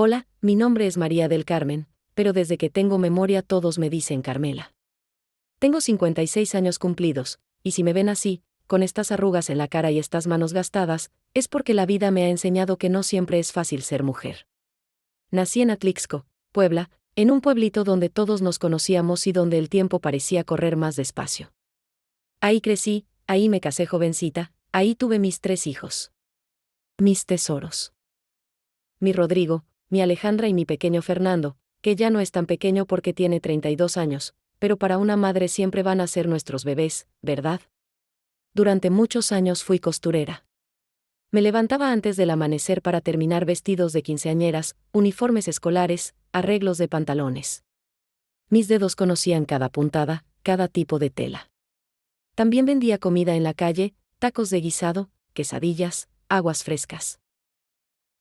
Hola, mi nombre es María del Carmen, pero desde que tengo memoria todos me dicen Carmela. Tengo 56 años cumplidos, y si me ven así, con estas arrugas en la cara y estas manos gastadas, es porque la vida me ha enseñado que no siempre es fácil ser mujer. Nací en Atlixco, Puebla, en un pueblito donde todos nos conocíamos y donde el tiempo parecía correr más despacio. Ahí crecí, ahí me casé jovencita, ahí tuve mis 3 hijos. Mis tesoros. Mi Rodrigo, mi Alejandra y mi pequeño Fernando, que ya no es tan pequeño porque tiene 32 años, pero para una madre siempre van a ser nuestros bebés, ¿verdad? Durante muchos años fui costurera. Me levantaba antes del amanecer para terminar vestidos de quinceañeras, uniformes escolares, arreglos de pantalones. Mis dedos conocían cada puntada, cada tipo de tela. También vendía comida en la calle, tacos de guisado, quesadillas, aguas frescas.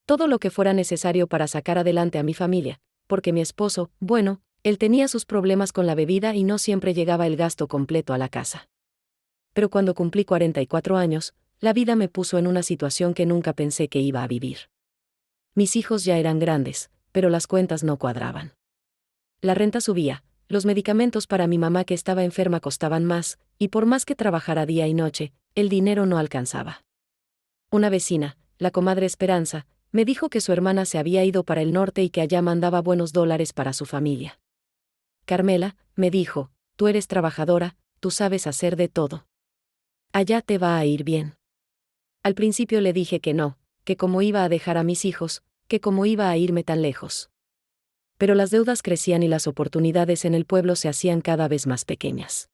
Todo lo que fuera necesario para sacar adelante a mi familia, porque mi esposo, bueno, él tenía sus problemas con la bebida y no siempre llegaba el gasto completo a la casa. Pero cuando cumplí 44 años, la vida me puso en una situación que nunca pensé que iba a vivir. Mis hijos ya eran grandes, pero las cuentas no cuadraban. La renta subía, los medicamentos para mi mamá que estaba enferma costaban más, y por más que trabajara día y noche, el dinero no alcanzaba. Una vecina, la comadre Esperanza, me dijo que su hermana se había ido para el norte y que allá mandaba buenos dólares para su familia. Carmela, me dijo, tú eres trabajadora, tú sabes hacer de todo. Allá te va a ir bien. Al principio le dije que no, que cómo iba a dejar a mis hijos, que cómo iba a irme tan lejos. Pero las deudas crecían y las oportunidades en el pueblo se hacían cada vez más pequeñas.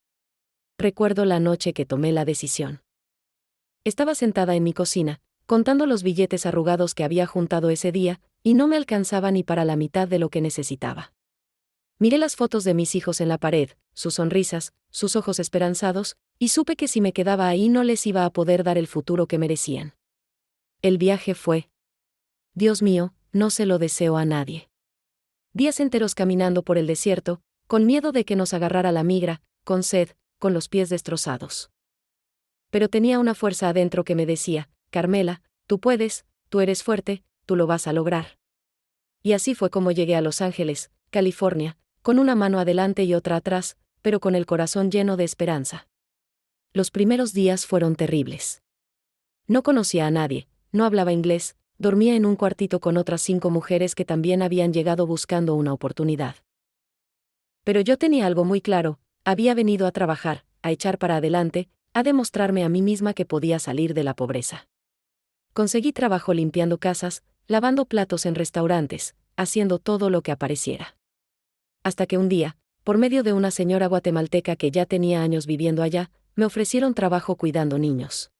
Recuerdo la noche que tomé la decisión. Estaba sentada en mi cocina, contando los billetes arrugados que había juntado ese día, y no me alcanzaba ni para la mitad de lo que necesitaba. Miré las fotos de mis hijos en la pared, sus sonrisas, sus ojos esperanzados, y supe que si me quedaba ahí no les iba a poder dar el futuro que merecían. El viaje fue. Dios mío, no se lo deseo a nadie. Días enteros caminando por el desierto, con miedo de que nos agarrara la migra, con sed, con los pies destrozados. Pero tenía una fuerza adentro que me decía, Carmela, tú puedes, tú eres fuerte, tú lo vas a lograr. Y así fue como llegué a Los Ángeles, California, con una mano adelante y otra atrás, pero con el corazón lleno de esperanza. Los primeros días fueron terribles. No conocía a nadie, no hablaba inglés, dormía en un cuartito con otras 5 mujeres que también habían llegado buscando una oportunidad. Pero yo tenía algo muy claro, había venido a trabajar, a echar para adelante, a demostrarme a mí misma que podía salir de la pobreza. Conseguí trabajo limpiando casas, lavando platos en restaurantes, haciendo todo lo que apareciera. Hasta que un día, por medio de una señora guatemalteca que ya tenía años viviendo allá, me ofrecieron trabajo cuidando niños.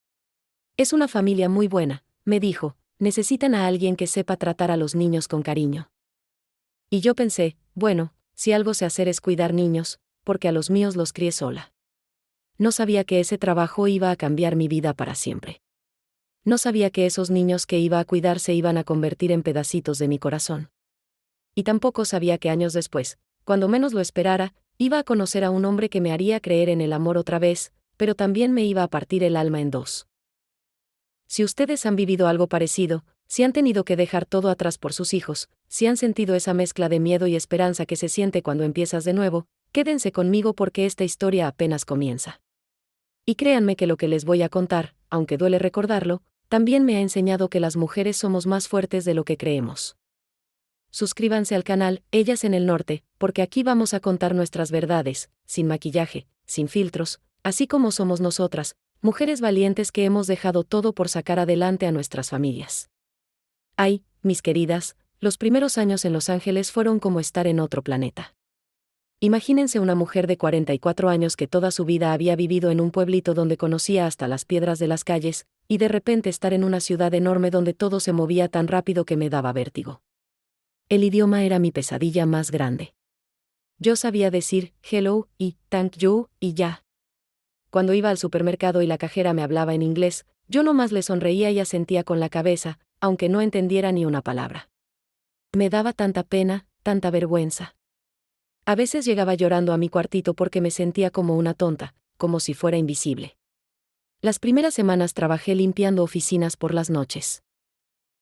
Es una familia muy buena, me dijo, necesitan a alguien que sepa tratar a los niños con cariño. Y yo pensé, bueno, si algo sé hacer es cuidar niños, porque a los míos los crié sola. No sabía que ese trabajo iba a cambiar mi vida para siempre. No sabía que esos niños que iba a cuidar se iban a convertir en pedacitos de mi corazón. Y tampoco sabía que años después, cuando menos lo esperara, iba a conocer a un hombre que me haría creer en el amor otra vez, pero también me iba a partir el alma en dos. Si ustedes han vivido algo parecido, si han tenido que dejar todo atrás por sus hijos, si han sentido esa mezcla de miedo y esperanza que se siente cuando empiezas de nuevo, quédense conmigo porque esta historia apenas comienza. Y créanme que lo que les voy a contar, aunque duele recordarlo, también me ha enseñado que las mujeres somos más fuertes de lo que creemos. Suscríbanse al canal Ellas en el Norte, porque aquí vamos a contar nuestras verdades, sin maquillaje, sin filtros, así como somos nosotras, mujeres valientes que hemos dejado todo por sacar adelante a nuestras familias. Ay, mis queridas, los primeros años en Los Ángeles fueron como estar en otro planeta. Imagínense una mujer de 44 años que toda su vida había vivido en un pueblito donde conocía hasta las piedras de las calles, y de repente estar en una ciudad enorme donde todo se movía tan rápido que me daba vértigo. El idioma era mi pesadilla más grande. Yo sabía decir hello y thank you y ya. Cuando iba al supermercado y la cajera me hablaba en inglés, yo nomás le sonreía y asentía con la cabeza, aunque no entendiera ni una palabra. Me daba tanta pena, tanta vergüenza. A veces llegaba llorando a mi cuartito porque me sentía como una tonta, como si fuera invisible. Las primeras semanas trabajé limpiando oficinas por las noches.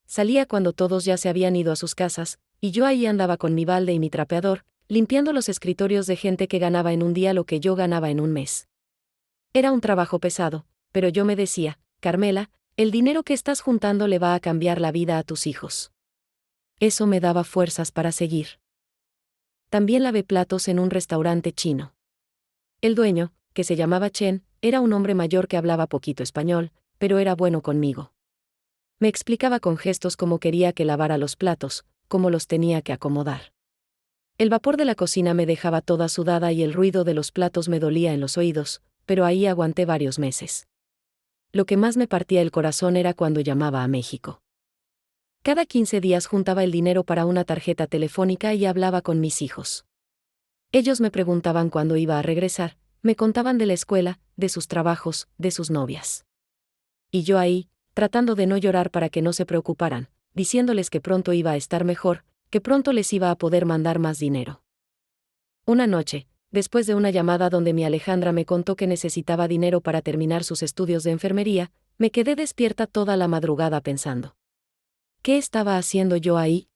Salía cuando todos ya se habían ido a sus casas, y yo ahí andaba con mi balde y mi trapeador, limpiando los escritorios de gente que ganaba en un día lo que yo ganaba en un mes. Era un trabajo pesado, pero yo me decía, Carmela, el dinero que estás juntando le va a cambiar la vida a tus hijos. Eso me daba fuerzas para seguir. También lavé platos en un restaurante chino. El dueño, que se llamaba Chen, era un hombre mayor que hablaba poquito español, pero era bueno conmigo. Me explicaba con gestos cómo quería que lavara los platos, cómo los tenía que acomodar. El vapor de la cocina me dejaba toda sudada y el ruido de los platos me dolía en los oídos, pero ahí aguanté varios meses. Lo que más me partía el corazón era cuando llamaba a México. Cada 15 días juntaba el dinero para una tarjeta telefónica y hablaba con mis hijos. Ellos me preguntaban cuándo iba a regresar, me contaban de la escuela, de sus trabajos, de sus novias. Y yo ahí, tratando de no llorar para que no se preocuparan, diciéndoles que pronto iba a estar mejor, que pronto les iba a poder mandar más dinero. Una noche, después de una llamada donde mi Alejandra me contó que necesitaba dinero para terminar sus estudios de enfermería, me quedé despierta toda la madrugada pensando. ¿Qué estaba haciendo yo ahí?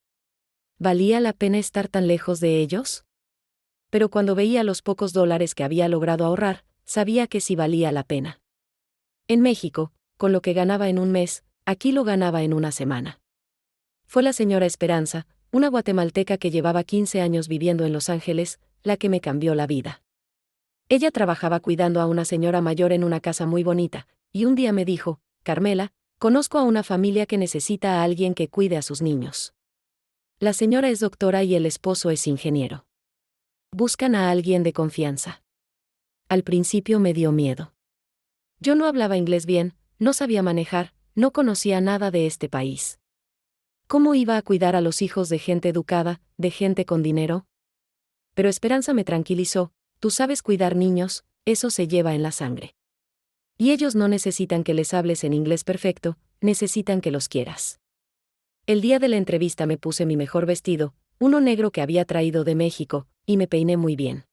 ¿Valía la pena estar tan lejos de ellos? Pero cuando veía los pocos dólares que había logrado ahorrar, sabía que sí valía la pena. En México, con lo que ganaba en un mes, aquí lo ganaba en una semana. Fue la señora Esperanza, una guatemalteca que llevaba 15 años viviendo en Los Ángeles, la que me cambió la vida. Ella trabajaba cuidando a una señora mayor en una casa muy bonita, y un día me dijo, Carmela, conozco a una familia que necesita a alguien que cuide a sus niños. La señora es doctora y el esposo es ingeniero. Buscan a alguien de confianza. Al principio me dio miedo. Yo no hablaba inglés bien, no sabía manejar, no conocía nada de este país. ¿Cómo iba a cuidar a los hijos de gente educada, de gente con dinero? Pero Esperanza me tranquilizó, tú sabes cuidar niños, eso se lleva en la sangre. Y ellos no necesitan que les hables en inglés perfecto, necesitan que los quieras. El día de la entrevista me puse mi mejor vestido, uno negro que había traído de México, y me peiné muy bien.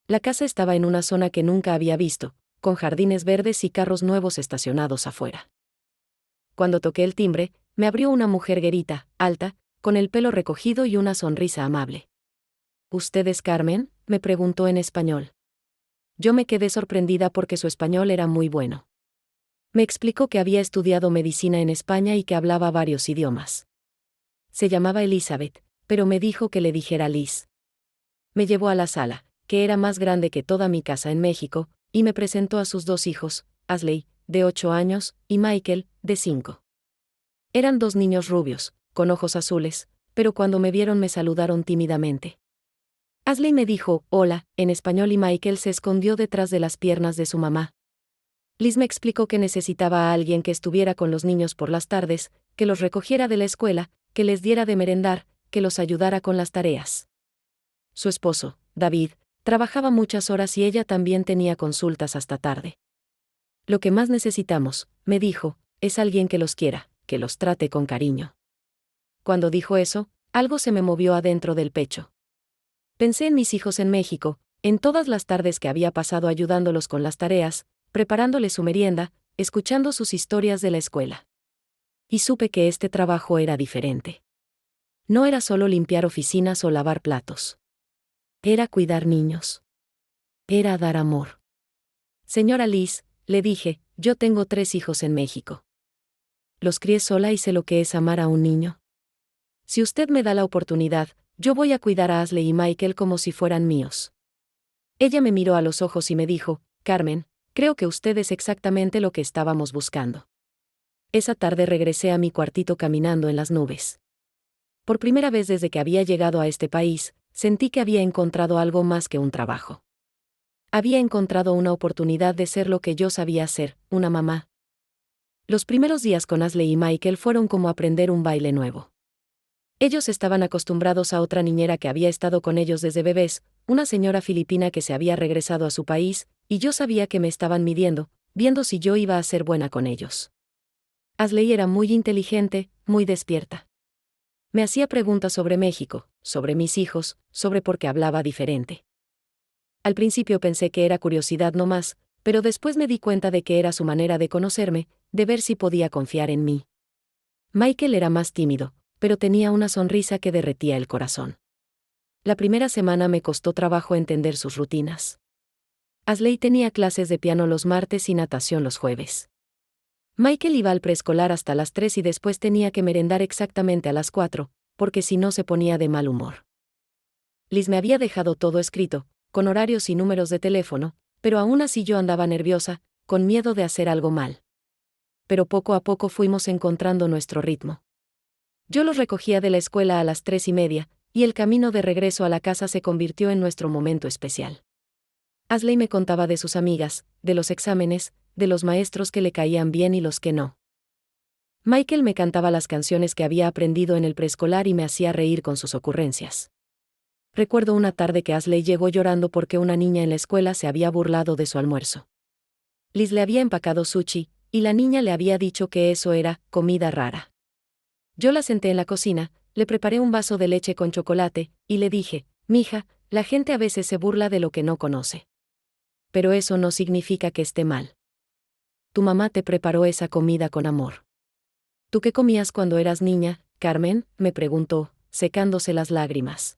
La casa estaba en una zona que nunca había visto, con jardines verdes y carros nuevos estacionados afuera. Cuando toqué el timbre, me abrió una mujer güerita, alta, con el pelo recogido y una sonrisa amable. ¿Usted es Carmen?, me preguntó en español. Yo me quedé sorprendida porque su español era muy bueno. Me explicó que había estudiado medicina en España y que hablaba varios idiomas. Se llamaba Elizabeth, pero me dijo que le dijera Liz. Me llevó a la sala, que era más grande que toda mi casa en México, y me presentó a sus dos hijos, Ashley, de 8 años, y Michael, de 5. Eran 2 niños rubios, con ojos azules, pero cuando me vieron me saludaron tímidamente. Ashley me dijo, hola, en español y Michael se escondió detrás de las piernas de su mamá. Liz me explicó que necesitaba a alguien que estuviera con los niños por las tardes, que los recogiera de la escuela, que les diera de merendar, que los ayudara con las tareas. Su esposo, David, trabajaba muchas horas y ella también tenía consultas hasta tarde. Lo que más necesitamos, me dijo, es alguien que los quiera, que los trate con cariño. Cuando dijo eso, algo se me movió adentro del pecho. Pensé en mis hijos en México, en todas las tardes que había pasado ayudándolos con las tareas, preparándoles su merienda, escuchando sus historias de la escuela. Y supe que este trabajo era diferente. No era solo limpiar oficinas o lavar platos. Era cuidar niños. Era dar amor. Señora Liz, le dije, yo tengo 3 hijos en México. Los crié sola y sé lo que es amar a un niño. Si usted me da la oportunidad, yo voy a cuidar a Ashley y Michael como si fueran míos. Ella me miró a los ojos y me dijo, Carmen, creo que usted es exactamente lo que estábamos buscando. Esa tarde regresé a mi cuartito caminando en las nubes. Por primera vez desde que había llegado a este país, sentí que había encontrado algo más que un trabajo. Había encontrado una oportunidad de ser lo que yo sabía ser, una mamá. Los primeros días con Ashley y Michael fueron como aprender un baile nuevo. Ellos estaban acostumbrados a otra niñera que había estado con ellos desde bebés, una señora filipina que se había regresado a su país, y yo sabía que me estaban midiendo, viendo si yo iba a ser buena con ellos. Ashley era muy inteligente, muy despierta. Me hacía preguntas sobre México, sobre mis hijos, sobre por qué hablaba diferente. Al principio pensé que era curiosidad no más, pero después me di cuenta de que era su manera de conocerme, de ver si podía confiar en mí. Michael era más tímido, pero tenía una sonrisa que derretía el corazón. La primera semana me costó trabajo entender sus rutinas. Asley tenía clases de piano los martes y natación los jueves. Michael iba al preescolar hasta las 3 y después tenía que merendar exactamente a las 4, porque si no se ponía de mal humor. Liz me había dejado todo escrito, con horarios y números de teléfono, pero aún así yo andaba nerviosa, con miedo de hacer algo mal. Pero poco a poco fuimos encontrando nuestro ritmo. Yo los recogía de la escuela a las 3:30, y el camino de regreso a la casa se convirtió en nuestro momento especial. Asley me contaba de sus amigas, de los exámenes, de los maestros que le caían bien y los que no. Michael me cantaba las canciones que había aprendido en el preescolar y me hacía reír con sus ocurrencias. Recuerdo una tarde que Asley llegó llorando porque una niña en la escuela se había burlado de su almuerzo. Liz le había empacado sushi, y la niña le había dicho que eso era comida rara. Yo la senté en la cocina, le preparé un vaso de leche con chocolate, y le dije, mija, la gente a veces se burla de lo que no conoce. Pero eso no significa que esté mal. Tu mamá te preparó esa comida con amor. ¿Tú qué comías cuando eras niña, Carmen?, me preguntó, secándose las lágrimas.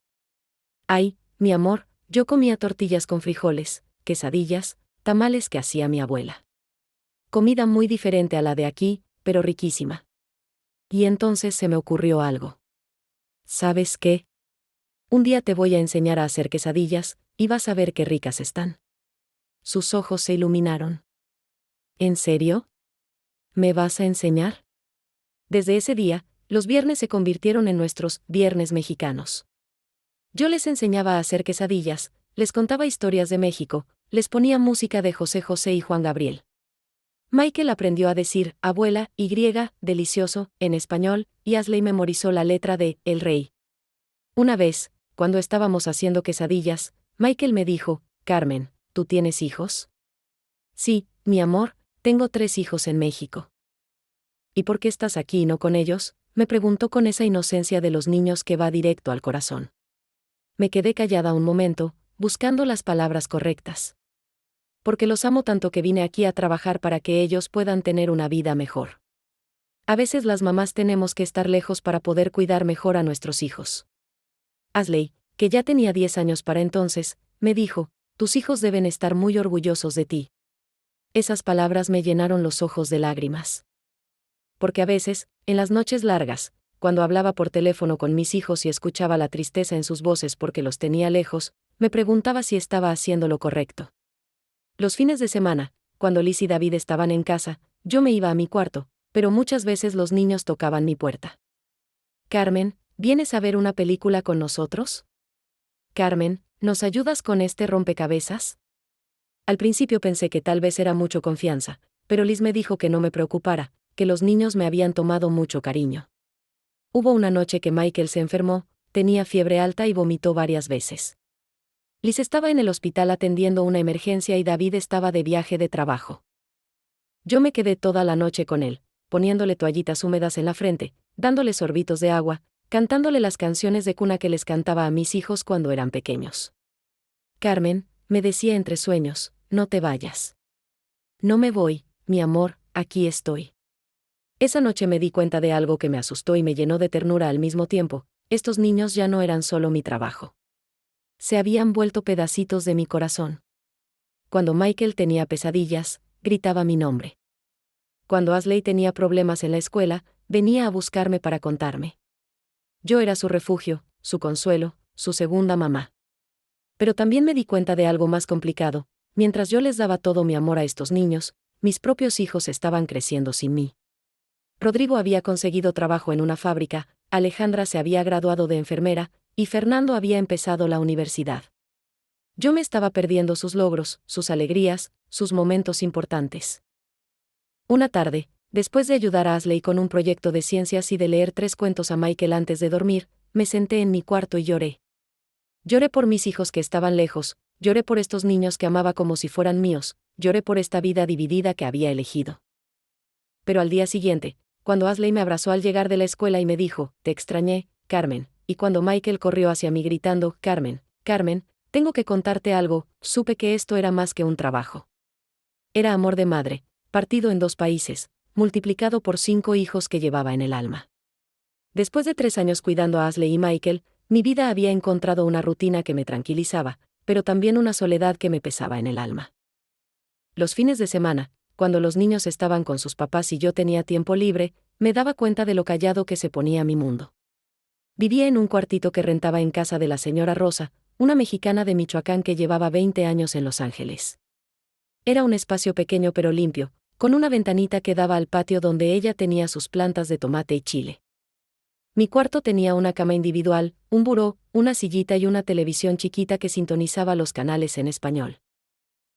Ay, mi amor, yo comía tortillas con frijoles, quesadillas, tamales que hacía mi abuela. Comida muy diferente a la de aquí, pero riquísima. Y entonces se me ocurrió algo. ¿Sabes qué? Un día te voy a enseñar a hacer quesadillas, y vas a ver qué ricas están. Sus ojos se iluminaron. ¿En serio? ¿Me vas a enseñar? Desde ese día, los viernes se convirtieron en nuestros viernes mexicanos. Yo les enseñaba a hacer quesadillas, les contaba historias de México, les ponía música de José José y Juan Gabriel. Michael aprendió a decir abuela y delicioso en español, y Asley memorizó la letra de El Rey. Una vez, cuando estábamos haciendo quesadillas, Michael me dijo, Carmen, ¿tú tienes hijos? Sí, mi amor, tengo 3 hijos en México. ¿Y por qué estás aquí y no con ellos?, me preguntó con esa inocencia de los niños que va directo al corazón. Me quedé callada un momento, buscando las palabras correctas. Porque los amo tanto que vine aquí a trabajar para que ellos puedan tener una vida mejor. A veces las mamás tenemos que estar lejos para poder cuidar mejor a nuestros hijos. Asley, que ya tenía 10 años para entonces, me dijo, tus hijos deben estar muy orgullosos de ti. Esas palabras me llenaron los ojos de lágrimas. Porque a veces, en las noches largas, cuando hablaba por teléfono con mis hijos y escuchaba la tristeza en sus voces porque los tenía lejos, me preguntaba si estaba haciendo lo correcto. Los fines de semana, cuando Liz y David estaban en casa, yo me iba a mi cuarto, pero muchas veces los niños tocaban mi puerta. Carmen, ¿vienes a ver una película con nosotros? Carmen, ¿nos ayudas con este rompecabezas? Al principio pensé que tal vez era mucho confianza, pero Liz me dijo que no me preocupara, que los niños me habían tomado mucho cariño. Hubo una noche que Michael se enfermó, tenía fiebre alta y vomitó varias veces. Liz estaba en el hospital atendiendo una emergencia y David estaba de viaje de trabajo. Yo me quedé toda la noche con él, poniéndole toallitas húmedas en la frente, dándole sorbitos de agua, cantándole las canciones de cuna que les cantaba a mis hijos cuando eran pequeños. Carmen, me decía entre sueños, no te vayas. No me voy, mi amor, aquí estoy. Esa noche me di cuenta de algo que me asustó y me llenó de ternura al mismo tiempo, estos niños ya no eran solo mi trabajo. Se habían vuelto pedacitos de mi corazón. Cuando Michael tenía pesadillas, gritaba mi nombre. Cuando Asley tenía problemas en la escuela, venía a buscarme para contarme. Yo era su refugio, su consuelo, su segunda mamá. Pero también me di cuenta de algo más complicado, mientras yo les daba todo mi amor a estos niños, mis propios hijos estaban creciendo sin mí. Rodrigo había conseguido trabajo en una fábrica, Alejandra se había graduado de enfermera, y Fernando había empezado la universidad. Yo me estaba perdiendo sus logros, sus alegrías, sus momentos importantes. Una tarde, después de ayudar a Asley con un proyecto de ciencias y de leer 3 cuentos a Michael antes de dormir, me senté en mi cuarto y lloré. Lloré por mis hijos que estaban lejos, lloré por estos niños que amaba como si fueran míos, lloré por esta vida dividida que había elegido. Pero al día siguiente, cuando Asley me abrazó al llegar de la escuela y me dijo, te extrañé, Carmen, y cuando Michael corrió hacia mí gritando, Carmen, Carmen, tengo que contarte algo, supe que esto era más que un trabajo. Era amor de madre, partido en 2 países, multiplicado por 5 hijos que llevaba en el alma. Después de 3 años cuidando a Ashley y Michael, mi vida había encontrado una rutina que me tranquilizaba, pero también una soledad que me pesaba en el alma. Los fines de semana, cuando los niños estaban con sus papás y yo tenía tiempo libre, me daba cuenta de lo callado que se ponía mi mundo. Vivía en un cuartito que rentaba en casa de la señora Rosa, una mexicana de Michoacán que llevaba 20 años en Los Ángeles. Era un espacio pequeño pero limpio, con una ventanita que daba al patio donde ella tenía sus plantas de tomate y chile. Mi cuarto tenía una cama individual, un buró, una sillita y una televisión chiquita que sintonizaba los canales en español.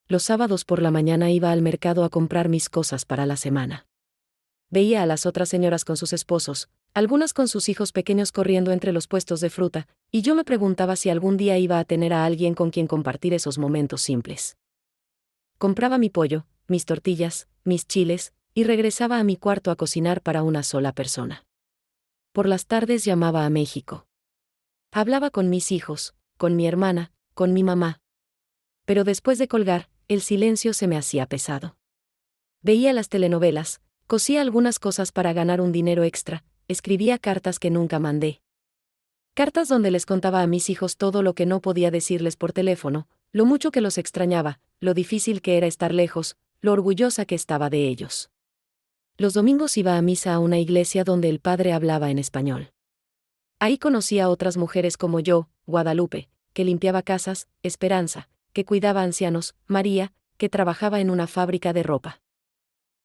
Los sábados por la mañana iba al mercado a comprar mis cosas para la semana. Veía a las otras señoras con sus esposos, algunas con sus hijos pequeños corriendo entre los puestos de fruta, y yo me preguntaba si algún día iba a tener a alguien con quien compartir esos momentos simples. Compraba mi pollo, mis tortillas, mis chiles, y regresaba a mi cuarto a cocinar para una sola persona. Por las tardes llamaba a México. Hablaba con mis hijos, con mi hermana, con mi mamá. Pero después de colgar, el silencio se me hacía pesado. Veía las telenovelas, cosía algunas cosas para ganar un dinero extra, escribía cartas que nunca mandé. Cartas donde les contaba a mis hijos todo lo que no podía decirles por teléfono, lo mucho que los extrañaba, lo difícil que era estar lejos, lo orgullosa que estaba de ellos. Los domingos iba a misa a una iglesia donde el padre hablaba en español. Ahí conocí a otras mujeres como yo, Guadalupe, que limpiaba casas, Esperanza, que cuidaba ancianos, María, que trabajaba en una fábrica de ropa.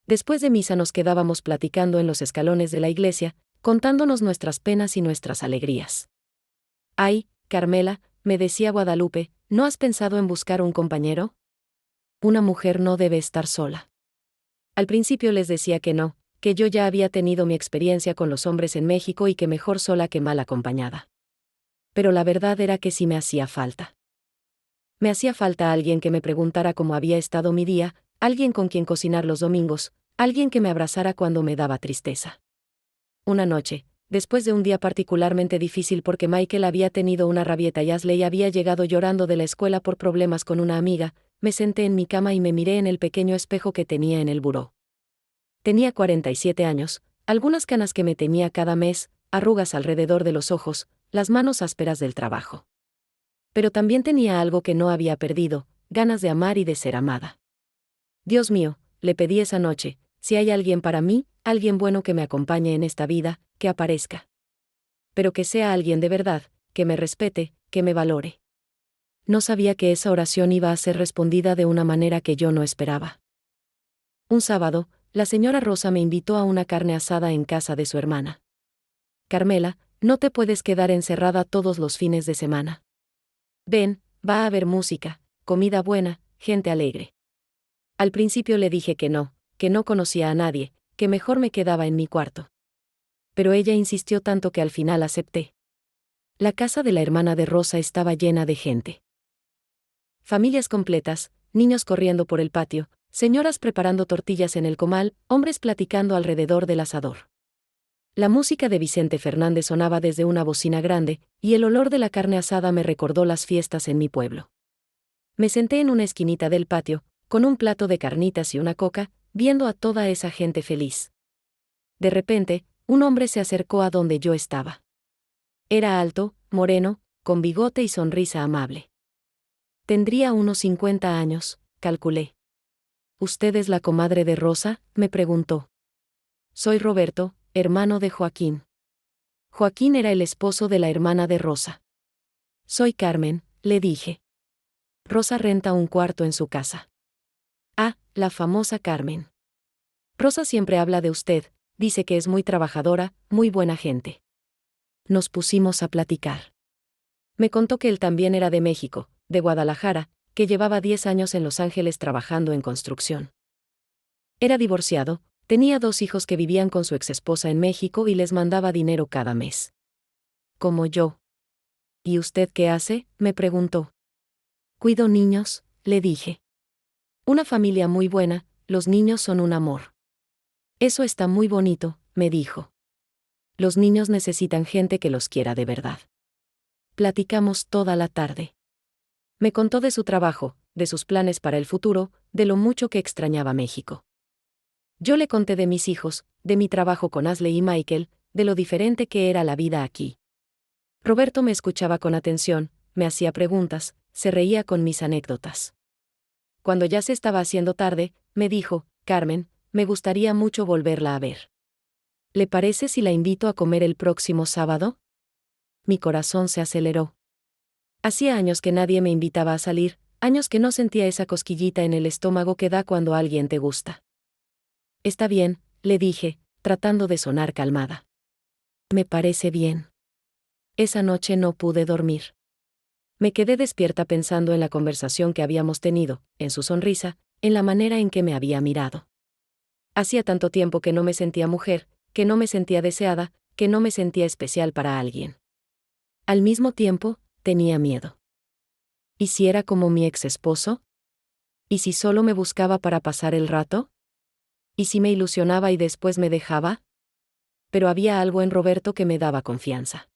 Después de misa nos quedábamos platicando en los escalones de la iglesia, contándonos nuestras penas y nuestras alegrías. Ay, Carmela, me decía Guadalupe, ¿no has pensado en buscar un compañero? Una mujer no debe estar sola. Al principio les decía que no, que yo ya había tenido mi experiencia con los hombres en México y que mejor sola que mal acompañada. Pero la verdad era que sí me hacía falta. Me hacía falta alguien que me preguntara cómo había estado mi día, alguien con quien cocinar los domingos, alguien que me abrazara cuando me daba tristeza. Una noche, después de un día particularmente difícil porque Michael había tenido una rabieta y Ashley había llegado llorando de la escuela por problemas con una amiga, me senté en mi cama y me miré en el pequeño espejo que tenía en el buró. Tenía 47 años, algunas canas que me temía cada mes, arrugas alrededor de los ojos, las manos ásperas del trabajo. Pero también tenía algo que no había perdido, ganas de amar y de ser amada. Dios mío, le pedí esa noche, si hay alguien para mí, alguien bueno que me acompañe en esta vida, que aparezca. Pero que sea alguien de verdad, que me respete, que me valore. No sabía que esa oración iba a ser respondida de una manera que yo no esperaba. Un sábado, la señora Rosa me invitó a una carne asada en casa de su hermana. Carmela, no te puedes quedar encerrada todos los fines de semana. Ven, va a haber música, comida buena, gente alegre. Al principio le dije que no conocía a nadie, que mejor me quedaba en mi cuarto. Pero ella insistió tanto que al final acepté. La casa de la hermana de Rosa estaba llena de gente. Familias completas, niños corriendo por el patio, señoras preparando tortillas en el comal, hombres platicando alrededor del asador. La música de Vicente Fernández sonaba desde una bocina grande, y el olor de la carne asada me recordó las fiestas en mi pueblo. Me senté en una esquinita del patio, con un plato de carnitas y una coca, viendo a toda esa gente feliz. De repente, un hombre se acercó a donde yo estaba. Era alto, moreno, con bigote y sonrisa amable. Tendría unos 50 años, calculé. ¿Usted es la comadre de Rosa?, me preguntó. Soy Roberto, hermano de Joaquín. Joaquín era el esposo de la hermana de Rosa. Soy Carmen, le dije. Rosa renta un cuarto en su casa. Ah, la famosa Carmen. Rosa siempre habla de usted, dice que es muy trabajadora, muy buena gente. Nos pusimos a platicar. Me contó que él también era de México, de Guadalajara, que llevaba 10 años en Los Ángeles trabajando en construcción. Era divorciado, tenía 2 hijos que vivían con su exesposa en México y les mandaba dinero cada mes. Como yo. ¿Y usted qué hace?, me preguntó. Cuido niños, le dije. Una familia muy buena, los niños son un amor. Eso está muy bonito, me dijo. Los niños necesitan gente que los quiera de verdad. Platicamos toda la tarde. Me contó de su trabajo, de sus planes para el futuro, de lo mucho que extrañaba México. Yo le conté de mis hijos, de mi trabajo con Ashley y Michael, de lo diferente que era la vida aquí. Roberto me escuchaba con atención, me hacía preguntas, se reía con mis anécdotas. Cuando ya se estaba haciendo tarde, me dijo: Carmen, me gustaría mucho volverla a ver. ¿Le parece si la invito a comer el próximo sábado? Mi corazón se aceleró. Hacía años que nadie me invitaba a salir, años que no sentía esa cosquillita en el estómago que da cuando alguien te gusta. Está bien, le dije, tratando de sonar calmada. Me parece bien. Esa noche no pude dormir. Me quedé despierta pensando en la conversación que habíamos tenido, en su sonrisa, en la manera en que me había mirado. Hacía tanto tiempo que no me sentía mujer, que no me sentía deseada, que no me sentía especial para alguien. Al mismo tiempo, tenía miedo. ¿Y si era como mi ex esposo? ¿Y si solo me buscaba para pasar el rato? ¿Y si me ilusionaba y después me dejaba? Pero había algo en Roberto que me daba confianza.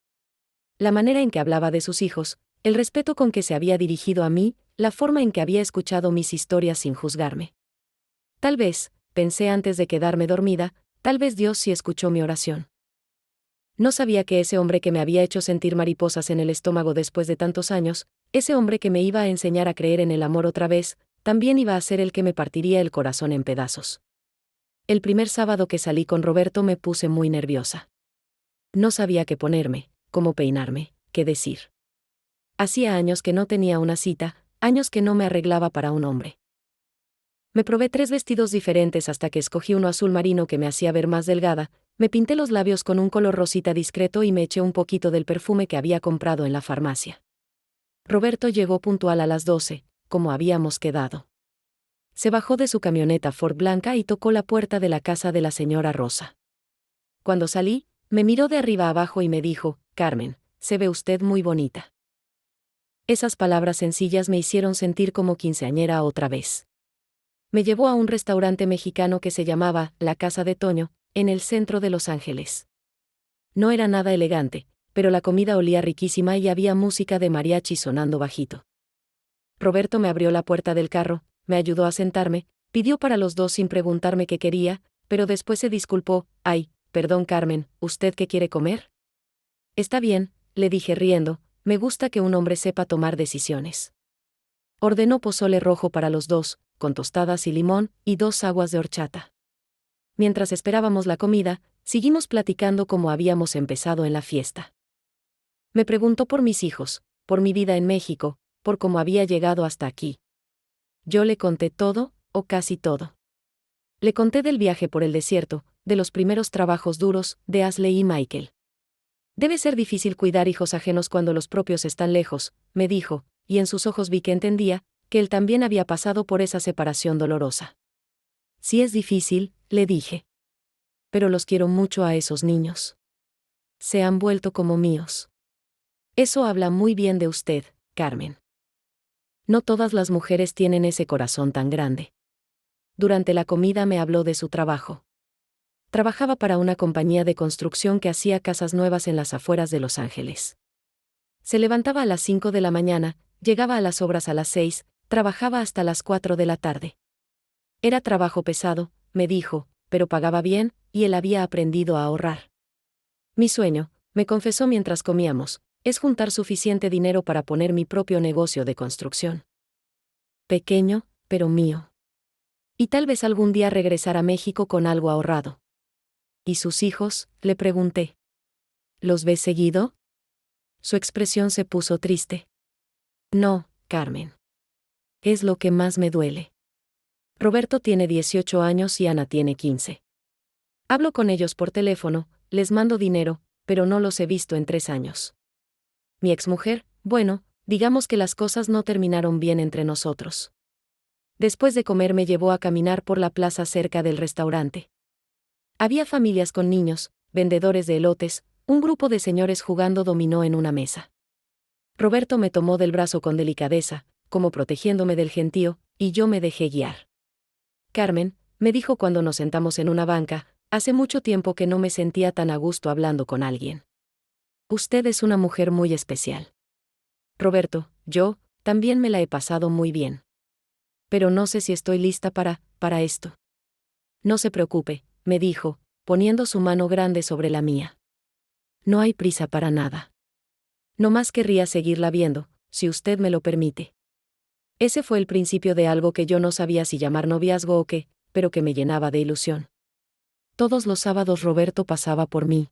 La manera en que hablaba de sus hijos, el respeto con que se había dirigido a mí, la forma en que había escuchado mis historias sin juzgarme. Tal vez, pensé antes de quedarme dormida, tal vez Dios sí escuchó mi oración. No sabía que ese hombre que me había hecho sentir mariposas en el estómago después de tantos años, ese hombre que me iba a enseñar a creer en el amor otra vez, también iba a ser el que me partiría el corazón en pedazos. El primer sábado que salí con Roberto me puse muy nerviosa. No sabía qué ponerme, cómo peinarme, qué decir. Hacía años que no tenía una cita, años que no me arreglaba para un hombre. Me probé 3 vestidos diferentes hasta que escogí uno azul marino que me hacía ver más delgada, me pinté los labios con un color rosita discreto y me eché un poquito del perfume que había comprado en la farmacia. Roberto llegó puntual a las 12, como habíamos quedado. Se bajó de su camioneta Ford blanca y tocó la puerta de la casa de la señora Rosa. Cuando salí, me miró de arriba abajo y me dijo: Carmen, se ve usted muy bonita. Esas palabras sencillas me hicieron sentir como quinceañera otra vez. Me llevó a un restaurante mexicano que se llamaba La Casa de Toño, en el centro de Los Ángeles. No era nada elegante, pero la comida olía riquísima y había música de mariachi sonando bajito. Roberto me abrió la puerta del carro, me ayudó a sentarme, pidió para los dos sin preguntarme qué quería, pero después se disculpó: Ay, perdón Carmen, ¿usted qué quiere comer? Está bien, le dije riendo, me gusta que un hombre sepa tomar decisiones. Ordenó pozole rojo para los dos, con tostadas y limón, y 2 aguas de horchata. Mientras esperábamos la comida, seguimos platicando como habíamos empezado en la fiesta. Me preguntó por mis hijos, por mi vida en México, por cómo había llegado hasta aquí. Yo le conté todo, o casi todo. Le conté del viaje por el desierto, de los primeros trabajos duros, de Ashley y Michael. Debe ser difícil cuidar hijos ajenos cuando los propios están lejos, me dijo, y en sus ojos vi que entendía, que él también había pasado por esa separación dolorosa. Sí es difícil, le dije. Pero los quiero mucho a esos niños. Se han vuelto como míos. Eso habla muy bien de usted, Carmen. No todas las mujeres tienen ese corazón tan grande. Durante la comida me habló de su trabajo. Trabajaba para una compañía de construcción que hacía casas nuevas en las afueras de Los Ángeles. Se levantaba a las 5 de la mañana, llegaba a las obras a las 6, trabajaba hasta las 4 de la tarde. Era trabajo pesado, me dijo, pero pagaba bien, y él había aprendido a ahorrar. Mi sueño, me confesó mientras comíamos, es juntar suficiente dinero para poner mi propio negocio de construcción. Pequeño, pero mío. Y tal vez algún día regresar a México con algo ahorrado. ¿Y sus hijos?, le pregunté. ¿Los ves seguido? Su expresión se puso triste. No, Carmen. Es lo que más me duele. Roberto tiene 18 años y Ana tiene 15. Hablo con ellos por teléfono, les mando dinero, pero no los he visto en 3 años. Mi exmujer, bueno, digamos que las cosas no terminaron bien entre nosotros. Después de comer me llevó a caminar por la plaza cerca del restaurante. Había familias con niños, vendedores de elotes, un grupo de señores jugando dominó en una mesa. Roberto me tomó del brazo con delicadeza, como protegiéndome del gentío, y yo me dejé guiar. Carmen, me dijo cuando nos sentamos en una banca, hace mucho tiempo que no me sentía tan a gusto hablando con alguien. Usted es una mujer muy especial. Roberto, yo, también me la he pasado muy bien. Pero no sé si estoy lista para esto. No se preocupe, me dijo, poniendo su mano grande sobre la mía. No hay prisa para nada. No más querría seguirla viendo, si usted me lo permite. Ese fue el principio de algo que yo no sabía si llamar noviazgo o qué, pero que me llenaba de ilusión. Todos los sábados Roberto pasaba por mí.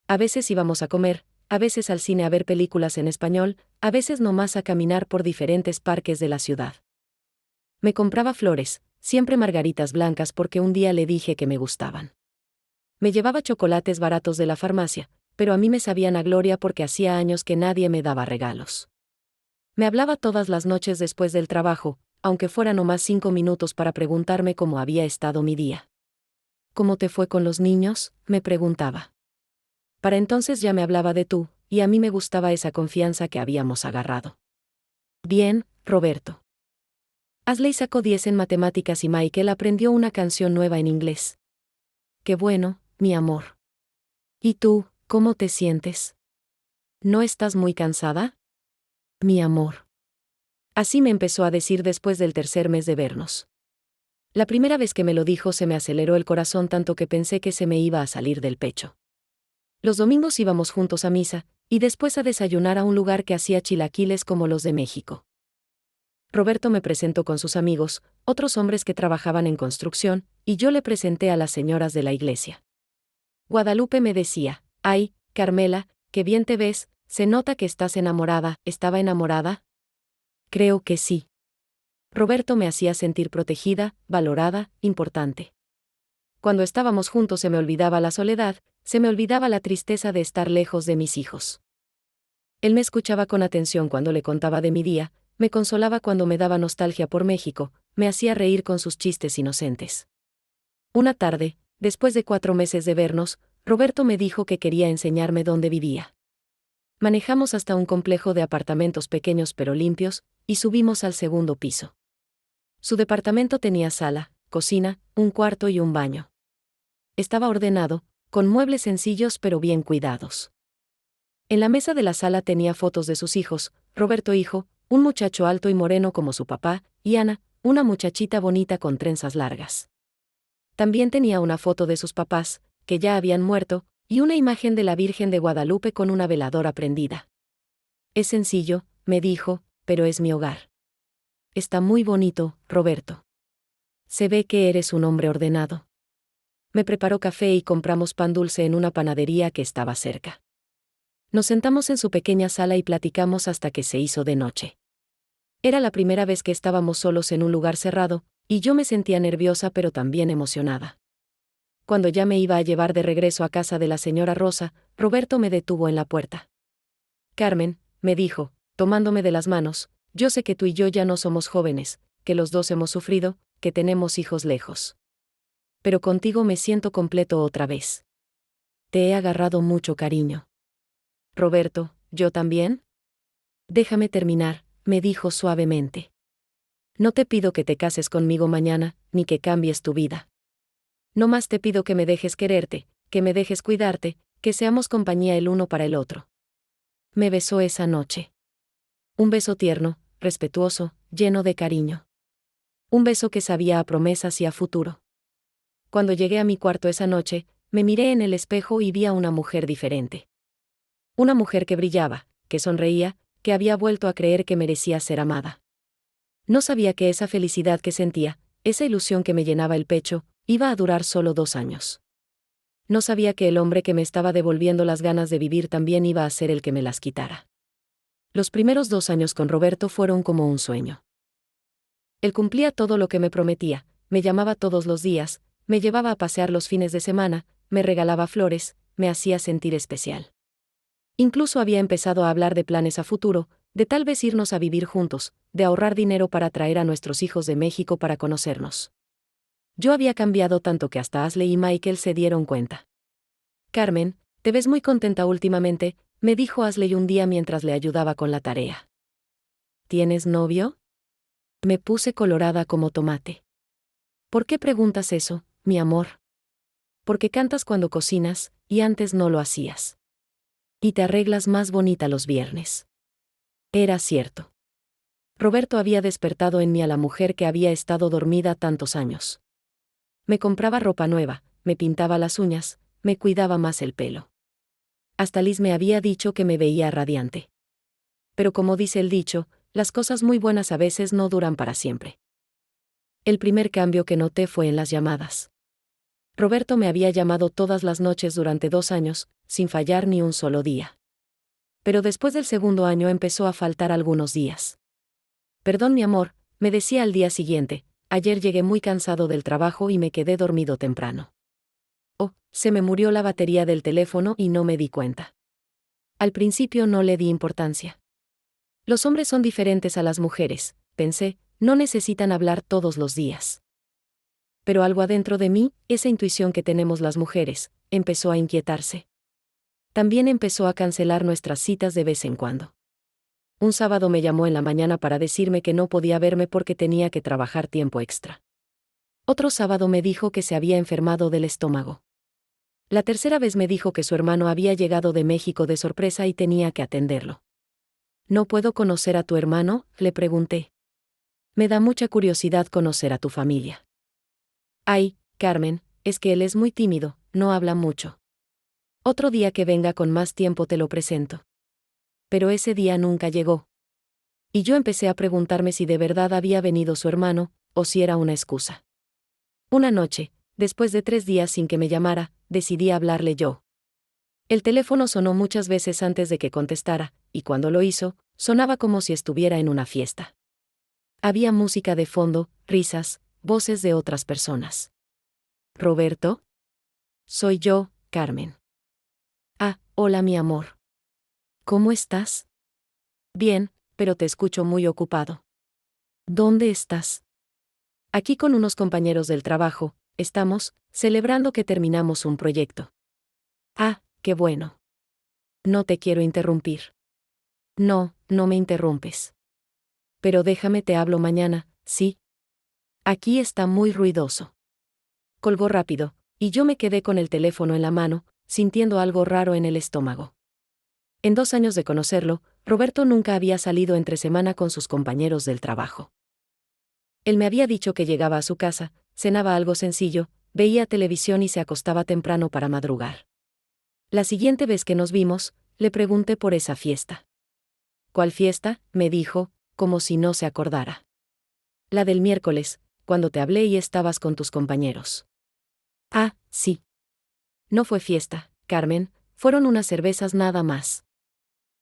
A veces íbamos a comer, a veces al cine a ver películas en español, a veces nomás a caminar por diferentes parques de la ciudad. Me compraba flores, siempre margaritas blancas porque un día le dije que me gustaban. Me llevaba chocolates baratos de la farmacia, pero a mí me sabían a gloria porque hacía años que nadie me daba regalos. Me hablaba todas las noches después del trabajo, aunque fuera nomás 5 minutos para preguntarme cómo había estado mi día. ¿Cómo te fue con los niños?, me preguntaba. Para entonces ya me hablaba de tú, y a mí me gustaba esa confianza que habíamos agarrado. Bien, Roberto. Ashley sacó 10 en matemáticas y Michael aprendió una canción nueva en inglés. Qué bueno, mi amor. ¿Y tú, cómo te sientes? ¿No estás muy cansada? Mi amor. Así me empezó a decir después del tercer mes de vernos. La primera vez que me lo dijo se me aceleró el corazón tanto que pensé que se me iba a salir del pecho. Los domingos íbamos juntos a misa, y después a desayunar a un lugar que hacía chilaquiles como los de México. Roberto me presentó con sus amigos, otros hombres que trabajaban en construcción, y yo le presenté a las señoras de la iglesia. Guadalupe me decía, «Ay, Carmela, qué bien te ves, se nota que estás enamorada». ¿Estaba enamorada? Creo que sí. Roberto me hacía sentir protegida, valorada, importante. Cuando estábamos juntos se me olvidaba la soledad, se me olvidaba la tristeza de estar lejos de mis hijos. Él me escuchaba con atención cuando le contaba de mi día, me consolaba cuando me daba nostalgia por México, me hacía reír con sus chistes inocentes. Una tarde, después de 4 meses de vernos, Roberto me dijo que quería enseñarme dónde vivía. Manejamos hasta un complejo de apartamentos pequeños pero limpios, y subimos al segundo piso. Su departamento tenía sala, cocina, un cuarto y un baño. Estaba ordenado, con muebles sencillos pero bien cuidados. En la mesa de la sala tenía fotos de sus hijos, Roberto hijo, un muchacho alto y moreno como su papá, y Ana, una muchachita bonita con trenzas largas. También tenía una foto de sus papás, que ya habían muerto, y una imagen de la Virgen de Guadalupe con una veladora prendida. Es sencillo, me dijo, pero es mi hogar. Está muy bonito, Roberto. Se ve que eres un hombre ordenado. Me preparó café y compramos pan dulce en una panadería que estaba cerca. Nos sentamos en su pequeña sala y platicamos hasta que se hizo de noche. Era la primera vez que estábamos solos en un lugar cerrado, y yo me sentía nerviosa pero también emocionada. Cuando ya me iba a llevar de regreso a casa de la señora Rosa, Roberto me detuvo en la puerta. Carmen, me dijo, tomándome de las manos, yo sé que tú y yo ya no somos jóvenes, que los dos hemos sufrido, que tenemos hijos lejos. Pero contigo me siento completo otra vez. Te he agarrado mucho cariño. Roberto, ¿yo también? Déjame terminar, me dijo suavemente. No te pido que te cases conmigo mañana, ni que cambies tu vida. No más te pido que me dejes quererte, que me dejes cuidarte, que seamos compañía el uno para el otro. Me besó esa noche. Un beso tierno, respetuoso, lleno de cariño. Un beso que sabía a promesas y a futuro. Cuando llegué a mi cuarto esa noche, me miré en el espejo y vi a una mujer diferente. Una mujer que brillaba, que sonreía, que había vuelto a creer que merecía ser amada. No sabía que esa felicidad que sentía, esa ilusión que me llenaba el pecho, iba a durar solo 2 años. No sabía que el hombre que me estaba devolviendo las ganas de vivir también iba a ser el que me las quitara. Los primeros 2 años con Roberto fueron como un sueño. Él cumplía todo lo que me prometía, me llamaba todos los días, me llevaba a pasear los fines de semana, me regalaba flores, me hacía sentir especial. Incluso había empezado a hablar de planes a futuro, de tal vez irnos a vivir juntos, de ahorrar dinero para traer a nuestros hijos de México para conocernos. Yo había cambiado tanto que hasta Ashley y Michael se dieron cuenta. Carmen, te ves muy contenta últimamente, me dijo Ashley un día mientras le ayudaba con la tarea. ¿Tienes novio? Me puse colorada como tomate. ¿Por qué preguntas eso, mi amor? Porque cantas cuando cocinas, y antes no lo hacías. Y te arreglas más bonita los viernes. Era cierto. Roberto había despertado en mí a la mujer que había estado dormida tantos años. Me compraba ropa nueva, me pintaba las uñas, me cuidaba más el pelo. Hasta Liz me había dicho que me veía radiante. Pero como dice el dicho, las cosas muy buenas a veces no duran para siempre. El primer cambio que noté fue en las llamadas. Roberto me había llamado todas las noches durante 2 años, sin fallar ni un solo día. Pero después del segundo año empezó a faltar algunos días. Perdón, mi amor, me decía al día siguiente, ayer llegué muy cansado del trabajo y me quedé dormido temprano. Oh, se me murió la batería del teléfono y no me di cuenta. Al principio no le di importancia. Los hombres son diferentes a las mujeres, pensé, no necesitan hablar todos los días. Pero algo adentro de mí, esa intuición que tenemos las mujeres, empezó a inquietarse. También empezó a cancelar nuestras citas de vez en cuando. Un sábado me llamó en la mañana para decirme que no podía verme porque tenía que trabajar tiempo extra. Otro sábado me dijo que se había enfermado del estómago. La tercera vez me dijo que su hermano había llegado de México de sorpresa y tenía que atenderlo. ¿No puedo conocer a tu hermano?, le pregunté. Me da mucha curiosidad conocer a tu familia. Ay, Carmen, es que él es muy tímido, no habla mucho. Otro día que venga con más tiempo te lo presento. Pero ese día nunca llegó. Y yo empecé a preguntarme si de verdad había venido su hermano, o si era una excusa. Una noche, después de 3 días sin que me llamara, decidí hablarle yo. El teléfono sonó muchas veces antes de que contestara, y cuando lo hizo, sonaba como si estuviera en una fiesta. Había música de fondo, risas, voces de otras personas. ¿Roberto? Soy yo, Carmen. Ah, hola mi amor. ¿Cómo estás? Bien, pero te escucho muy ocupado. ¿Dónde estás? Aquí con unos compañeros del trabajo, estamos celebrando que terminamos un proyecto. Ah, qué bueno. No te quiero interrumpir. No, no me interrumpes. Pero déjame te hablo mañana, ¿sí? Aquí está muy ruidoso. Colgó rápido, y yo me quedé con el teléfono en la mano, sintiendo algo raro en el estómago. En 2 años de conocerlo, Roberto nunca había salido entre semana con sus compañeros del trabajo. Él me había dicho que llegaba a su casa, cenaba algo sencillo, veía televisión y se acostaba temprano para madrugar. La siguiente vez que nos vimos, le pregunté por esa fiesta. ¿Cuál fiesta?, me dijo, como si no se acordara. La del miércoles, cuando te hablé y estabas con tus compañeros. Ah, sí. No fue fiesta, Carmen, fueron unas cervezas nada más.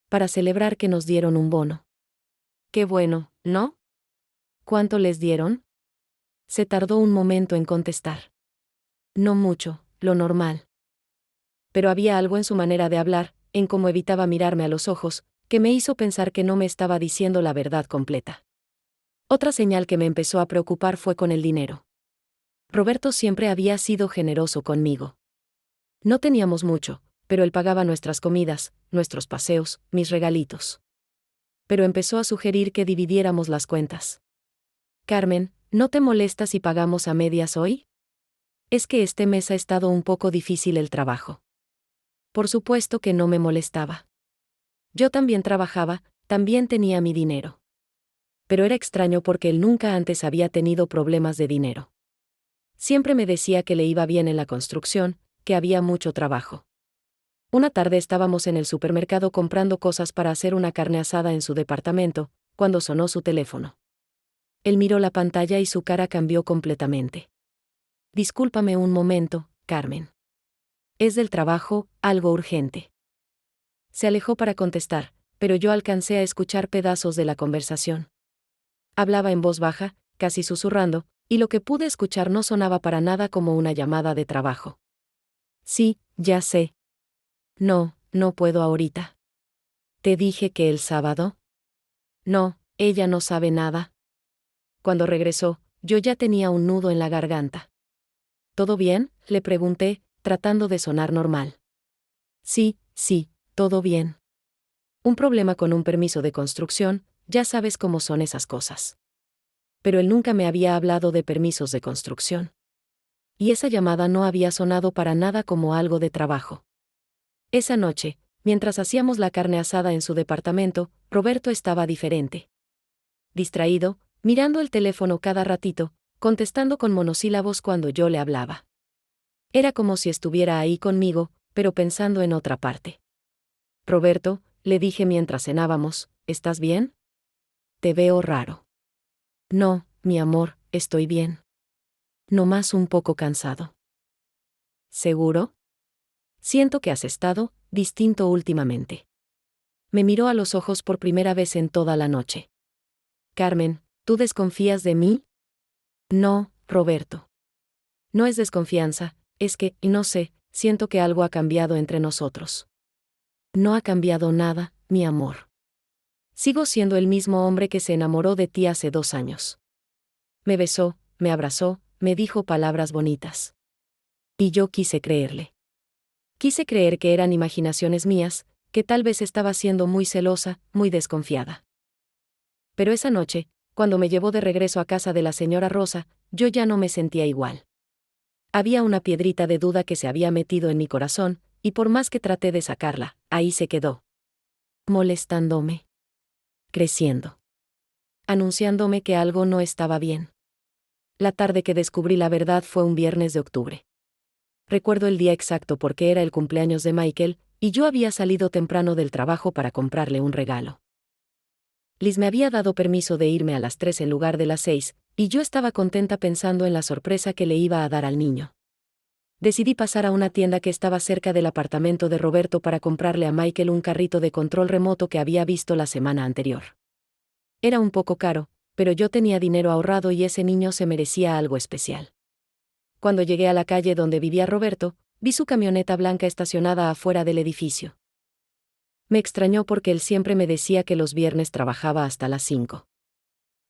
Para celebrar que nos dieron un bono. Qué bueno, ¿no? ¿Cuánto les dieron? Se tardó un momento en contestar. No mucho, lo normal. Pero había algo en su manera de hablar, en cómo evitaba mirarme a los ojos, que me hizo pensar que no me estaba diciendo la verdad completa. Otra señal que me empezó a preocupar fue con el dinero. Roberto siempre había sido generoso conmigo. No teníamos mucho, pero él pagaba nuestras comidas, nuestros paseos, mis regalitos. Pero empezó a sugerir que dividiéramos las cuentas. Carmen, ¿no te molesta si pagamos a medias hoy? Es que este mes ha estado un poco difícil el trabajo. Por supuesto que no me molestaba. Yo también trabajaba, también tenía mi dinero. Pero era extraño porque él nunca antes había tenido problemas de dinero. Siempre me decía que le iba bien en la construcción, que había mucho trabajo. Una tarde estábamos en el supermercado comprando cosas para hacer una carne asada en su departamento, cuando sonó su teléfono. Él miró la pantalla y su cara cambió completamente. Discúlpame un momento, Carmen. Es del trabajo, algo urgente. Se alejó para contestar, pero yo alcancé a escuchar pedazos de la conversación. Hablaba en voz baja, casi susurrando, y lo que pude escuchar no sonaba para nada como una llamada de trabajo. Sí, ya sé. No, no puedo ahorita. ¿Te dije que el sábado? No, ella no sabe nada. Cuando regresó, yo ya tenía un nudo en la garganta. ¿Todo bien?, le pregunté, tratando de sonar normal. Sí, todo bien. Un problema con un permiso de construcción, ya sabes cómo son esas cosas. Pero él nunca me había hablado de permisos de construcción. Y esa llamada no había sonado para nada como algo de trabajo. Esa noche, mientras hacíamos la carne asada en su departamento, Roberto estaba diferente. Distraído, mirando el teléfono cada ratito, contestando con monosílabos cuando yo le hablaba. Era como si estuviera ahí conmigo, pero pensando en otra parte. Roberto, le dije mientras cenábamos, ¿estás bien? Te veo raro. No, mi amor, estoy bien. Nomás un poco cansado. ¿Seguro? Siento que has estado distinto últimamente. Me miró a los ojos por primera vez en toda la noche. Carmen, ¿tú desconfías de mí? No, Roberto. No es desconfianza, es que, no sé, siento que algo ha cambiado entre nosotros. No ha cambiado nada, mi amor. Sigo siendo el mismo hombre que se enamoró de ti hace 2 años. Me besó, me abrazó, me dijo palabras bonitas. Y yo quise creerle. Quise creer que eran imaginaciones mías, que tal vez estaba siendo muy celosa, muy desconfiada. Pero esa noche, cuando me llevó de regreso a casa de la señora Rosa, yo ya no me sentía igual. Había una piedrita de duda que se había metido en mi corazón, y por más que traté de sacarla, ahí se quedó. Molestándome. Creciendo. Anunciándome que algo no estaba bien. La tarde que descubrí la verdad fue un viernes de octubre. Recuerdo el día exacto porque era el cumpleaños de Michael, y yo había salido temprano del trabajo para comprarle un regalo. Liz me había dado permiso de irme a las 3 en lugar de las 6, y yo estaba contenta pensando en la sorpresa que le iba a dar al niño. Decidí pasar a una tienda que estaba cerca del apartamento de Roberto para comprarle a Michael un carrito de control remoto que había visto la semana anterior. Era un poco caro, pero yo tenía dinero ahorrado y ese niño se merecía algo especial. Cuando llegué a la calle donde vivía Roberto, vi su camioneta blanca estacionada afuera del edificio. Me extrañó porque él siempre me decía que los viernes trabajaba hasta las 5.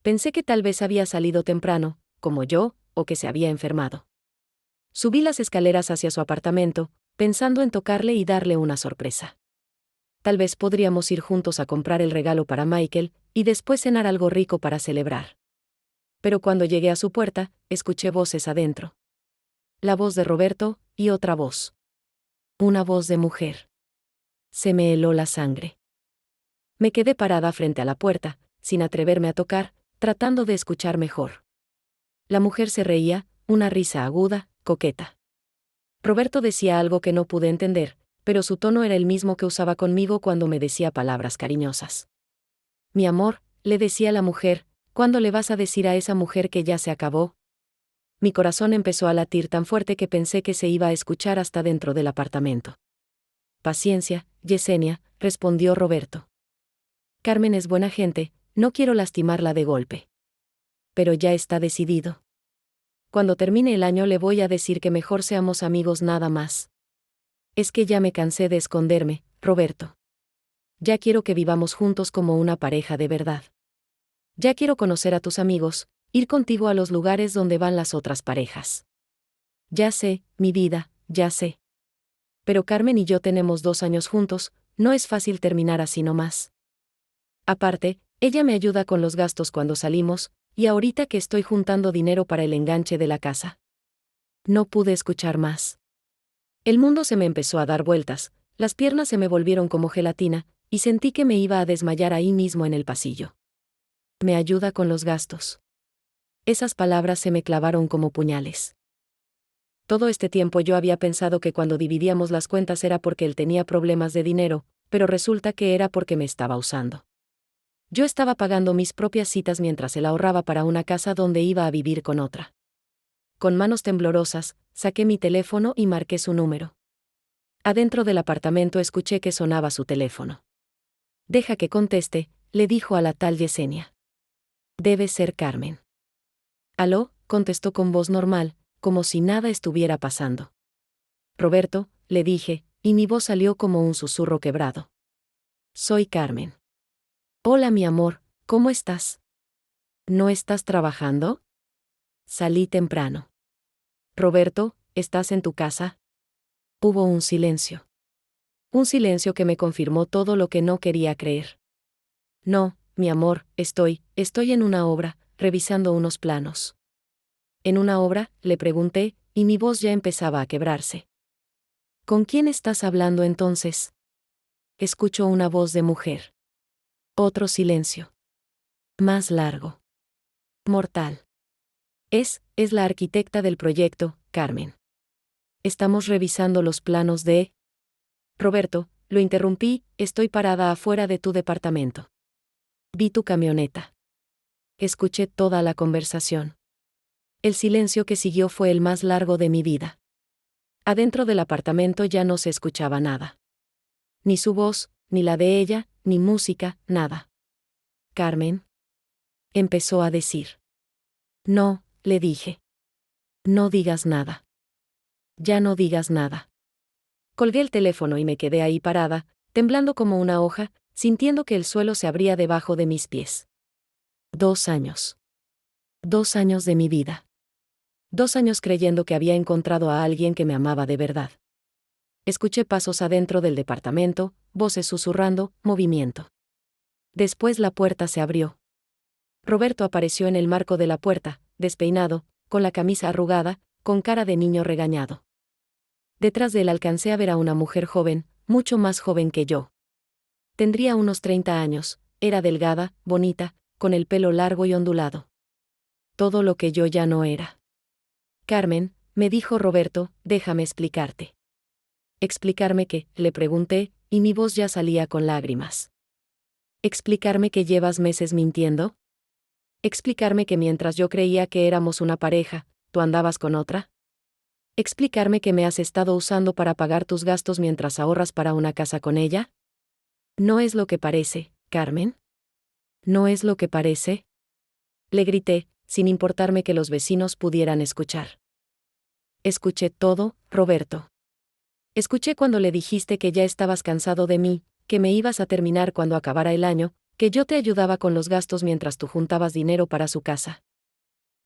Pensé que tal vez había salido temprano, como yo, o que se había enfermado. Subí las escaleras hacia su apartamento, pensando en tocarle y darle una sorpresa. Tal vez podríamos ir juntos a comprar el regalo para Michael, y después cenar algo rico para celebrar. Pero cuando llegué a su puerta, escuché voces adentro. La voz de Roberto, y otra voz. Una voz de mujer. Se me heló la sangre. Me quedé parada frente a la puerta, sin atreverme a tocar, tratando de escuchar mejor. La mujer se reía, una risa aguda, coqueta. Roberto decía algo que no pude entender, pero su tono era el mismo que usaba conmigo cuando me decía palabras cariñosas. Mi amor, le decía la mujer, ¿cuándo le vas a decir a esa mujer que ya se acabó? Mi corazón empezó a latir tan fuerte que pensé que se iba a escuchar hasta dentro del apartamento. Paciencia, Yesenia, respondió Roberto. Carmen es buena gente, no quiero lastimarla de golpe. Pero ya está decidido. Cuando termine el año le voy a decir que mejor seamos amigos nada más. Es que ya me cansé de esconderme, Roberto. Ya quiero que vivamos juntos como una pareja de verdad. Ya quiero conocer a tus amigos, ir contigo a los lugares donde van las otras parejas. Ya sé, mi vida, ya sé. Pero Carmen y yo tenemos 2 años juntos, no es fácil terminar así nomás. Aparte, ella me ayuda con los gastos cuando salimos, y ahorita que estoy juntando dinero para el enganche de la casa. No pude escuchar más. El mundo se me empezó a dar vueltas, las piernas se me volvieron como gelatina, y sentí que me iba a desmayar ahí mismo en el pasillo. Me ayuda con los gastos. Esas palabras se me clavaron como puñales. Todo este tiempo yo había pensado que cuando dividíamos las cuentas era porque él tenía problemas de dinero, pero resulta que era porque me estaba usando. Yo estaba pagando mis propias citas mientras él ahorraba para una casa donde iba a vivir con otra. Con manos temblorosas, saqué mi teléfono y marqué su número. Adentro del apartamento escuché que sonaba su teléfono. Deja que conteste, le dijo a la tal Yesenia. Debe ser Carmen. Aló, contestó con voz normal, como si nada estuviera pasando. Roberto, le dije, y mi voz salió como un susurro quebrado. Soy Carmen. Hola mi amor, ¿cómo estás? ¿No estás trabajando? Salí temprano. Roberto, ¿estás en tu casa? Hubo un silencio. Un silencio que me confirmó todo lo que no quería creer. No, mi amor, estoy en una obra, revisando unos planos. ¿En una obra?, le pregunté, y mi voz ya empezaba a quebrarse. ¿Con quién estás hablando entonces? Escucho una voz de mujer. Otro silencio. Más largo. Mortal. Es la arquitecta del proyecto, Carmen. Estamos revisando los planos de... Roberto, lo interrumpí, estoy parada afuera de tu departamento. Vi tu camioneta. Escuché toda la conversación. El silencio que siguió fue el más largo de mi vida. Adentro del apartamento ya no se escuchaba nada. Ni su voz, ni la de ella, ni música, nada. Carmen. Empezó a decir. No, le dije. No digas nada. Ya no digas nada. Colgué el teléfono y me quedé ahí parada, temblando como una hoja, sintiendo que el suelo se abría debajo de mis pies. 2 años. 2 años de mi vida. 2 años creyendo que había encontrado a alguien que me amaba de verdad. Escuché pasos adentro del departamento, voces susurrando, movimiento. Después la puerta se abrió. Roberto apareció en el marco de la puerta, despeinado, con la camisa arrugada, con cara de niño regañado. Detrás de él alcancé a ver a una mujer joven, mucho más joven que yo. Tendría unos 30 años, era delgada, bonita, con el pelo largo y ondulado. Todo lo que yo ya no era. Carmen, me dijo Roberto, déjame explicarte. ¿Explicarme qué?, le pregunté, y mi voz ya salía con lágrimas. ¿Explicarme que llevas meses mintiendo? ¿Explicarme que mientras yo creía que éramos una pareja, tú andabas con otra? ¿Explicarme que me has estado usando para pagar tus gastos mientras ahorras para una casa con ella? ¿No es lo que parece, Carmen? ¿No es lo que parece? Le grité, sin importarme que los vecinos pudieran escuchar. Escuché todo, Roberto. Escuché cuando le dijiste que ya estabas cansado de mí, que me ibas a terminar cuando acabara el año, que yo te ayudaba con los gastos mientras tú juntabas dinero para su casa.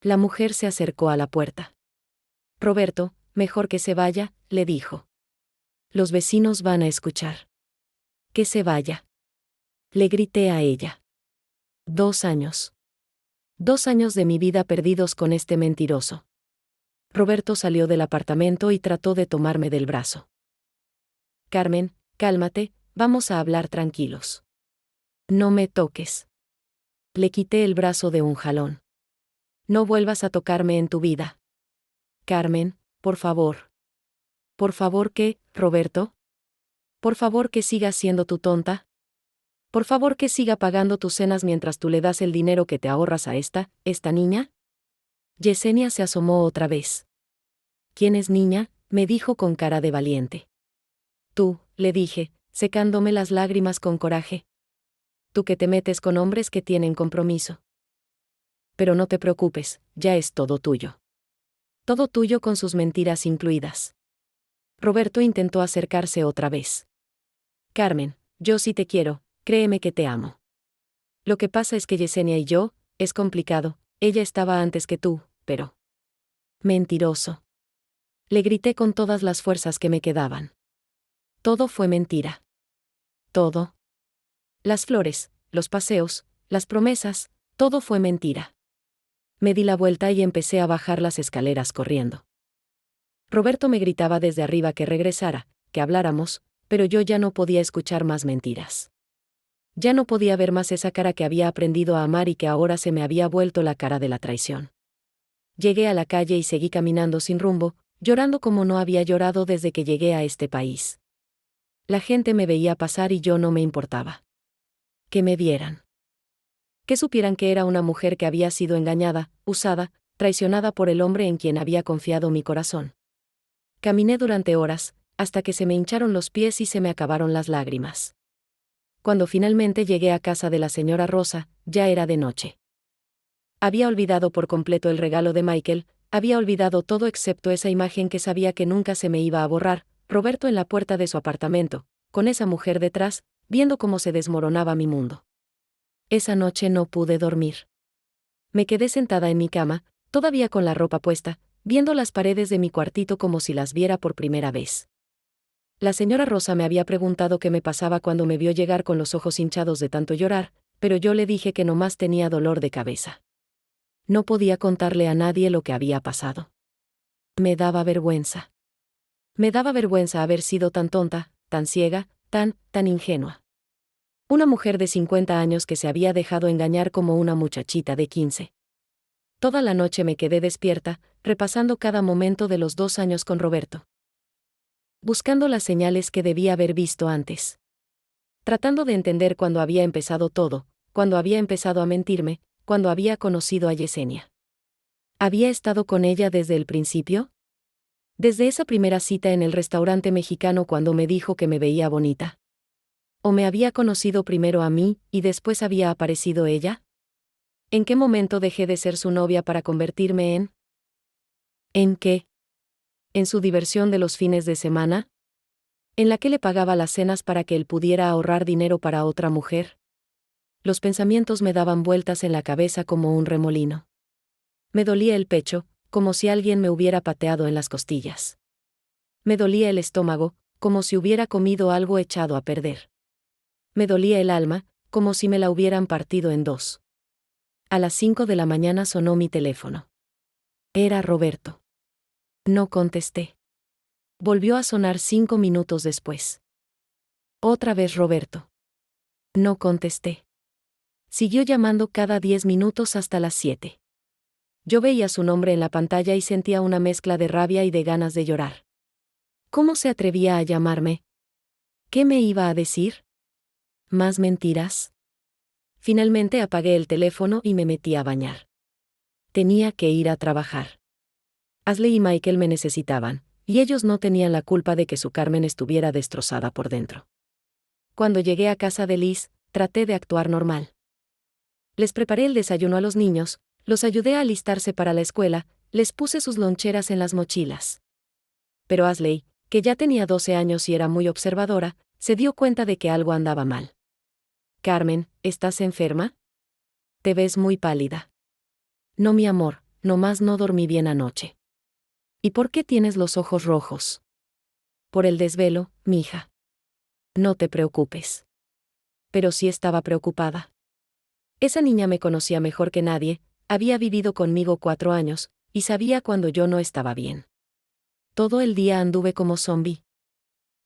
La mujer se acercó a la puerta. Roberto, mejor que se vaya, le dijo. Los vecinos van a escuchar. Que se vaya. Le grité a ella. 2 años. 2 años de mi vida perdidos con este mentiroso. Roberto salió del apartamento y trató de tomarme del brazo. Carmen, cálmate, vamos a hablar tranquilos. No me toques. Le quité el brazo de un jalón. No vuelvas a tocarme en tu vida. Carmen, por favor. ¿Por favor qué, Roberto? ¿Por favor que sigas siendo tu tonta? ¿Por favor que siga pagando tus cenas mientras tú le das el dinero que te ahorras a esta niña? Yesenia se asomó otra vez. ¿Quién es niña?, me dijo con cara de valiente. Tú, le dije, secándome las lágrimas con coraje. Tú que te metes con hombres que tienen compromiso. Pero no te preocupes, ya es todo tuyo. Todo tuyo con sus mentiras incluidas. Roberto intentó acercarse otra vez. Carmen, yo sí te quiero, créeme que te amo. Lo que pasa es que Yesenia y yo, es complicado, ella estaba antes que tú, pero... Mentiroso. Le grité con todas las fuerzas que me quedaban. Todo fue mentira. Todo. Las flores, los paseos, las promesas, todo fue mentira. Me di la vuelta y empecé a bajar las escaleras corriendo. Roberto me gritaba desde arriba que regresara, que habláramos, pero yo ya no podía escuchar más mentiras. Ya no podía ver más esa cara que había aprendido a amar y que ahora se me había vuelto la cara de la traición. Llegué a la calle y seguí caminando sin rumbo, llorando como no había llorado desde que llegué a este país. La gente me veía pasar y yo no me importaba. Que me vieran. Que supieran que era una mujer que había sido engañada, usada, traicionada por el hombre en quien había confiado mi corazón. Caminé durante horas, hasta que se me hincharon los pies y se me acabaron las lágrimas. Cuando finalmente llegué a casa de la señora Rosa, ya era de noche. Había olvidado por completo el regalo de Michael, había olvidado todo excepto esa imagen que sabía que nunca se me iba a borrar, Roberto en la puerta de su apartamento, con esa mujer detrás, viendo cómo se desmoronaba mi mundo. Esa noche no pude dormir. Me quedé sentada en mi cama, todavía con la ropa puesta, viendo las paredes de mi cuartito como si las viera por primera vez. La señora Rosa me había preguntado qué me pasaba cuando me vio llegar con los ojos hinchados de tanto llorar, pero yo le dije que nomás tenía dolor de cabeza. No podía contarle a nadie lo que había pasado. Me daba vergüenza. Me daba vergüenza haber sido tan tonta, tan ciega, tan ingenua. Una mujer de 50 años que se había dejado engañar como una muchachita de 15. Toda la noche me quedé despierta, repasando cada momento de los 2 años con Roberto. buscando las señales que debía haber visto antes. Tratando de entender cuándo había empezado todo, cuándo había empezado a mentirme, cuándo había conocido a Yesenia. ¿Había estado con ella desde el principio? Desde esa primera cita en el restaurante mexicano cuando me dijo que me veía bonita. ¿O me había conocido primero a mí y después había aparecido ella? ¿En qué momento dejé de ser su novia para convertirme en? ¿En qué? ¿En su diversión de los fines de semana? ¿En la que le pagaba las cenas para que él pudiera ahorrar dinero para otra mujer? Los pensamientos me daban vueltas en la cabeza como un remolino. Me dolía el pecho, como si alguien me hubiera pateado en las costillas. Me dolía el estómago, como si hubiera comido algo echado a perder. Me dolía el alma, como si me la hubieran partido en dos. A las 5 de la mañana sonó mi teléfono. Era Roberto. No contesté. Volvió a sonar 5 minutos después. Otra vez Roberto. No contesté. Siguió llamando cada 10 minutos hasta las 7. Yo veía su nombre en la pantalla y sentía una mezcla de rabia y de ganas de llorar. ¿Cómo se atrevía a llamarme? ¿Qué me iba a decir? ¿Más mentiras? Finalmente apagué el teléfono y me metí a bañar. Tenía que ir a trabajar. Ashley y Michael me necesitaban, y ellos no tenían la culpa de que su Carmen estuviera destrozada por dentro. Cuando llegué a casa de Liz, traté de actuar normal. Les preparé el desayuno a los niños, los ayudé a alistarse para la escuela, les puse sus loncheras en las mochilas. Pero Ashley, que ya tenía 12 años y era muy observadora, se dio cuenta de que algo andaba mal. Carmen, ¿estás enferma? Te ves muy pálida. No, mi amor, nomás no dormí bien anoche. ¿Y por qué tienes los ojos rojos? Por el desvelo, mija. No te preocupes. Pero sí estaba preocupada. Esa niña me conocía mejor que nadie, había vivido conmigo 4 años, y sabía cuando yo no estaba bien. Todo el día anduve como zombi.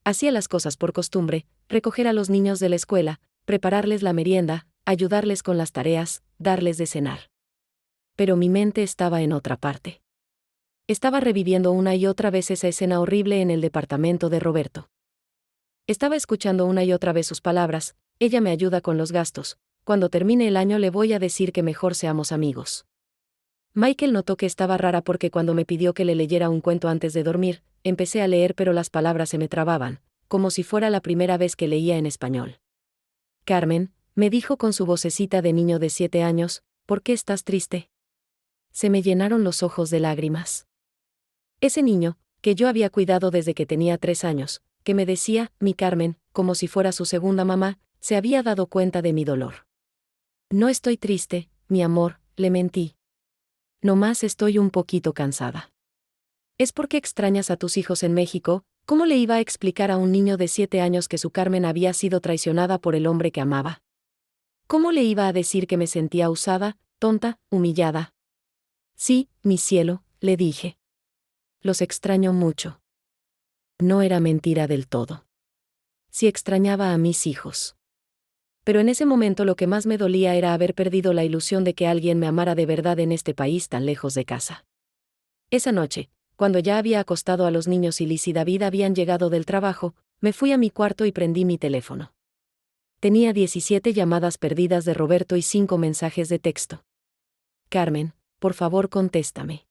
Hacía las cosas por costumbre, recoger a los niños de la escuela, prepararles la merienda, ayudarles con las tareas, darles de cenar. Pero mi mente estaba en otra parte. Estaba reviviendo una y otra vez esa escena horrible en el departamento de Roberto. Estaba escuchando una y otra vez sus palabras: ella me ayuda con los gastos, cuando termine el año le voy a decir que mejor seamos amigos. Michael notó que estaba rara porque cuando me pidió que le leyera un cuento antes de dormir, empecé a leer pero las palabras se me trababan, como si fuera la primera vez que leía en español. Carmen, me dijo con su vocecita de niño de 7 años, ¿por qué estás triste? Se me llenaron los ojos de lágrimas. Ese niño, que yo había cuidado desde que tenía 3 años, que me decía, mi Carmen, como si fuera su segunda mamá, se había dado cuenta de mi dolor. No estoy triste, mi amor, le mentí. Nomás estoy un poquito cansada. ¿Es porque extrañas a tus hijos en México? ¿Cómo le iba a explicar a un niño de 7 años que su Carmen había sido traicionada por el hombre que amaba? ¿Cómo le iba a decir que me sentía usada, tonta, humillada? Sí, mi cielo, le dije. Los extraño mucho. No era mentira del todo. Sí extrañaba a mis hijos. Pero en ese momento lo que más me dolía era haber perdido la ilusión de que alguien me amara de verdad en este país tan lejos de casa. Esa noche, cuando ya había acostado a los niños y Liz y David habían llegado del trabajo, me fui a mi cuarto y prendí mi teléfono. Tenía 17 llamadas perdidas de Roberto y 5 mensajes de texto. Carmen, por favor contéstame.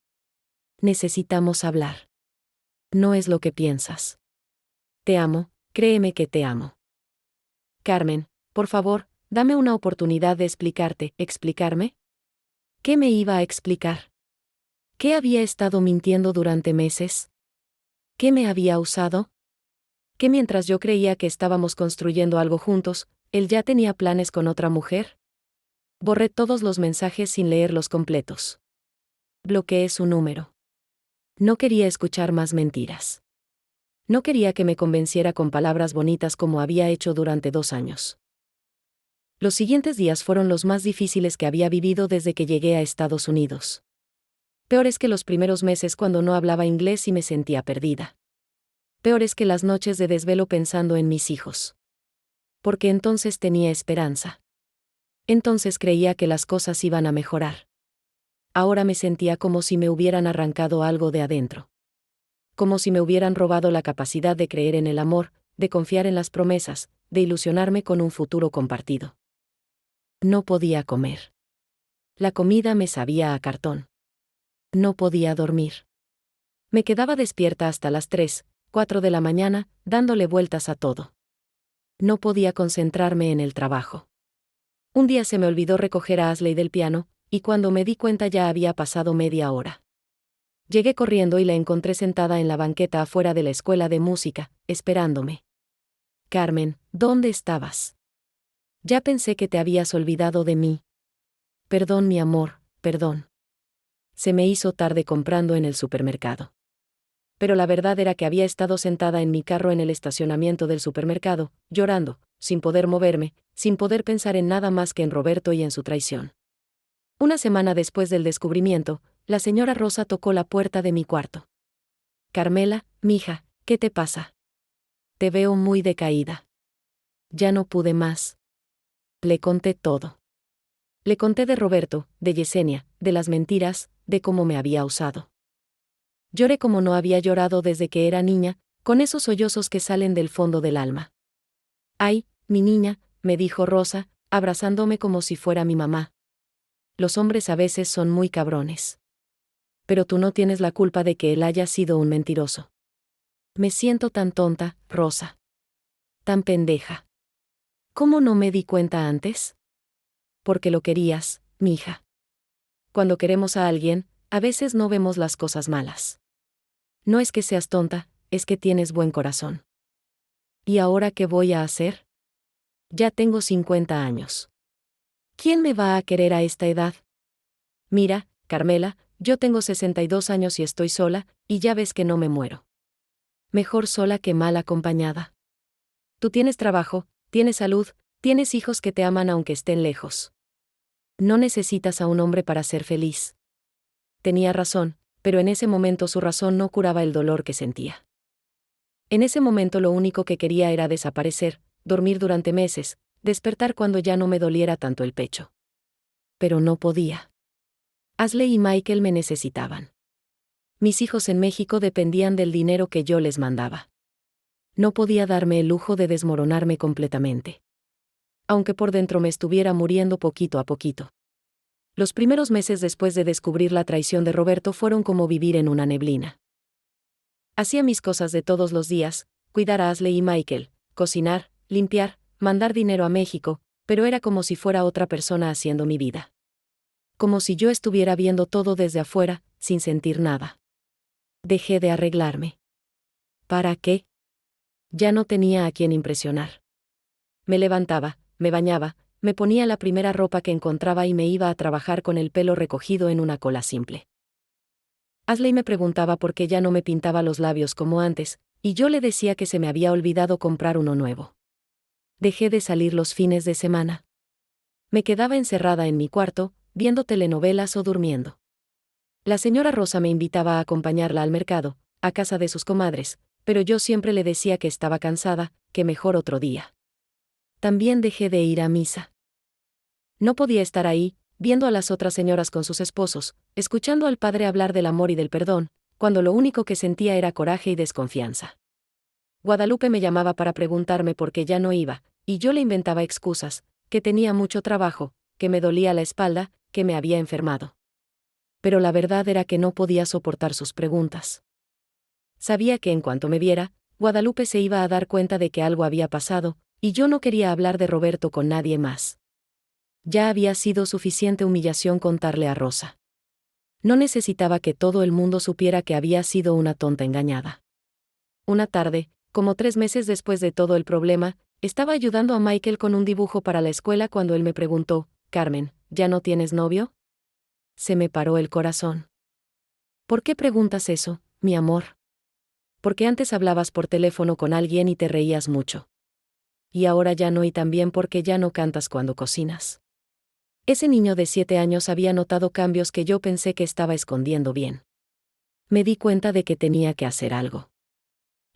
Necesitamos hablar. No es lo que piensas. Te amo, créeme que te amo. Carmen, por favor, dame una oportunidad de explicarme. ¿Qué me iba a explicar? ¿Qué había estado mintiendo durante meses? ¿Qué me había usado? ¿Que mientras yo creía que estábamos construyendo algo juntos, él ya tenía planes con otra mujer? Borré todos los mensajes sin leerlos completos. Bloqueé su número. No quería escuchar más mentiras. No quería que me convenciera con palabras bonitas como había hecho durante 2 años. Los siguientes días fueron los más difíciles que había vivido desde que llegué a Estados Unidos. Peores que los primeros meses cuando no hablaba inglés y me sentía perdida. Peores que las noches de desvelo pensando en mis hijos. Porque entonces tenía esperanza. Entonces creía que las cosas iban a mejorar. Ahora me sentía como si me hubieran arrancado algo de adentro. Como si me hubieran robado la capacidad de creer en el amor, de confiar en las promesas, de ilusionarme con un futuro compartido. No podía comer. La comida me sabía a cartón. No podía dormir. Me quedaba despierta hasta las 3, 4 de la mañana, dándole vueltas a todo. No podía concentrarme en el trabajo. Un día se me olvidó recoger a Ashley del piano, y cuando me di cuenta ya había pasado media hora. Llegué corriendo y la encontré sentada en la banqueta afuera de la escuela de música, esperándome. Carmen, ¿dónde estabas? Ya pensé que te habías olvidado de mí. Perdón, mi amor, perdón. Se me hizo tarde comprando en el supermercado. Pero la verdad era que había estado sentada en mi carro en el estacionamiento del supermercado, llorando, sin poder moverme, sin poder pensar en nada más que en Roberto y en su traición. Una semana después del descubrimiento, la señora Rosa tocó la puerta de mi cuarto. Carmela, mija, ¿qué te pasa? Te veo muy decaída. Ya no pude más. Le conté todo. Le conté de Roberto, de Yesenia, de las mentiras, de cómo me había usado. Lloré como no había llorado desde que era niña, con esos sollozos que salen del fondo del alma. Ay, mi niña, me dijo Rosa, abrazándome como si fuera mi mamá. Los hombres a veces son muy cabrones. Pero tú no tienes la culpa de que él haya sido un mentiroso. Me siento tan tonta, Rosa. Tan pendeja. ¿Cómo no me di cuenta antes? Porque lo querías, mija. Cuando queremos a alguien, a veces no vemos las cosas malas. No es que seas tonta, es que tienes buen corazón. ¿Y ahora qué voy a hacer? Ya tengo 50 años. ¿Quién me va a querer a esta edad? Mira, Carmela, yo tengo 62 años y estoy sola, y ya ves que no me muero. Mejor sola que mal acompañada. Tú tienes trabajo, tienes salud, tienes hijos que te aman aunque estén lejos. No necesitas a un hombre para ser feliz. Tenía razón, pero en ese momento su razón no curaba el dolor que sentía. En ese momento lo único que quería era desaparecer, dormir durante meses, despertar cuando ya no me doliera tanto el pecho. Pero no podía. Ashley y Michael me necesitaban. Mis hijos en México dependían del dinero que yo les mandaba. No podía darme el lujo de desmoronarme completamente. Aunque por dentro me estuviera muriendo poquito a poquito. Los primeros meses después de descubrir la traición de Roberto fueron como vivir en una neblina. Hacía mis cosas de todos los días, cuidar a Ashley y Michael, cocinar, limpiar, mandar dinero a México, pero era como si fuera otra persona haciendo mi vida. Como si yo estuviera viendo todo desde afuera, sin sentir nada. Dejé de arreglarme. ¿Para qué? Ya no tenía a quien impresionar. Me levantaba, me bañaba, me ponía la primera ropa que encontraba y me iba a trabajar con el pelo recogido en una cola simple. Ashley me preguntaba por qué ya no me pintaba los labios como antes, y yo le decía que se me había olvidado comprar uno nuevo. Dejé de salir los fines de semana. Me quedaba encerrada en mi cuarto, viendo telenovelas o durmiendo. La señora Rosa me invitaba a acompañarla al mercado, a casa de sus comadres, pero yo siempre le decía que estaba cansada, que mejor otro día. También dejé de ir a misa. No podía estar ahí, viendo a las otras señoras con sus esposos, escuchando al padre hablar del amor y del perdón, cuando lo único que sentía era coraje y desconfianza. Guadalupe me llamaba para preguntarme por qué ya no iba, y yo le inventaba excusas, que tenía mucho trabajo, que me dolía la espalda, que me había enfermado. Pero la verdad era que no podía soportar sus preguntas. Sabía que en cuanto me viera, Guadalupe se iba a dar cuenta de que algo había pasado, y yo no quería hablar de Roberto con nadie más. Ya había sido suficiente humillación contarle a Rosa. No necesitaba que todo el mundo supiera que había sido una tonta engañada. Una tarde, como 3 meses después de todo el problema, estaba ayudando a Michael con un dibujo para la escuela cuando él me preguntó, Carmen, ¿ya no tienes novio? Se me paró el corazón. ¿Por qué preguntas eso, mi amor? Porque antes hablabas por teléfono con alguien y te reías mucho. Y ahora ya no, y también porque ya no cantas cuando cocinas. Ese niño de 7 años había notado cambios que yo pensé que estaba escondiendo bien. Me di cuenta de que tenía que hacer algo.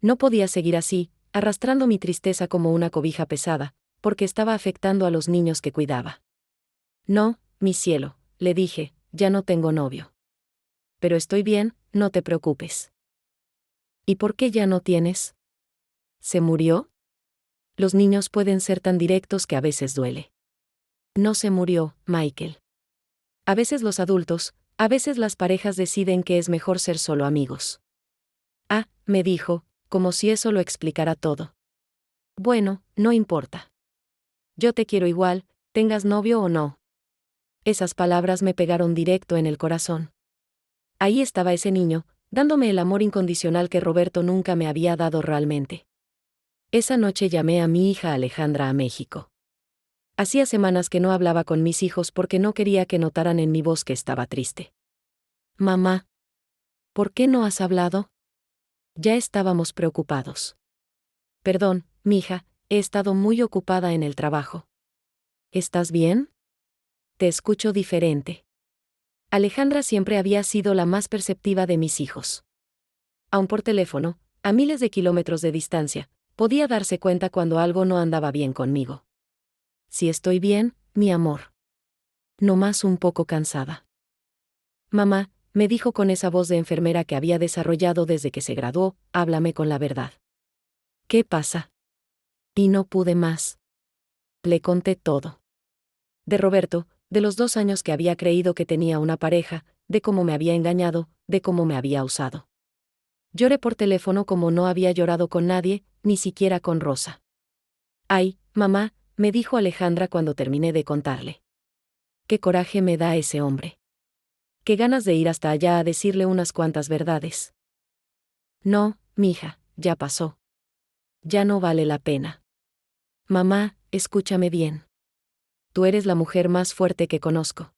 No podía seguir así, arrastrando mi tristeza como una cobija pesada, porque estaba afectando a los niños que cuidaba. No, mi cielo, le dije, ya no tengo novio. Pero estoy bien, no te preocupes. ¿Y por qué ya no tienes? ¿Se murió? Los niños pueden ser tan directos que a veces duele. No se murió, Michael. A veces los adultos, a veces las parejas deciden que es mejor ser solo amigos. Ah, me dijo, como si eso lo explicara todo. Bueno, no importa. Yo te quiero igual, tengas novio o no. Esas palabras me pegaron directo en el corazón. Ahí estaba ese niño, dándome el amor incondicional que Roberto nunca me había dado realmente. Esa noche llamé a mi hija Alejandra a México. Hacía semanas que no hablaba con mis hijos porque no quería que notaran en mi voz que estaba triste. Mamá, ¿por qué no has hablado? Ya estábamos preocupados. Perdón, mija, he estado muy ocupada en el trabajo. ¿Estás bien? Te escucho diferente. Alejandra siempre había sido la más perceptiva de mis hijos. Aun por teléfono, a miles de kilómetros de distancia, podía darse cuenta cuando algo no andaba bien conmigo. Si estoy bien, mi amor. No más un poco cansada. Mamá, me dijo con esa voz de enfermera que había desarrollado desde que se graduó, háblame con la verdad. ¿Qué pasa? Y no pude más. Le conté todo. De Roberto, de los 2 años que había creído que tenía una pareja, de cómo me había engañado, de cómo me había usado. Lloré por teléfono como no había llorado con nadie, ni siquiera con Rosa. Ay, mamá, me dijo Alejandra cuando terminé de contarle. Qué coraje me da ese hombre. Qué ganas de ir hasta allá a decirle unas cuantas verdades. No, mija, ya pasó. Ya no vale la pena. Mamá, escúchame bien. Tú eres la mujer más fuerte que conozco.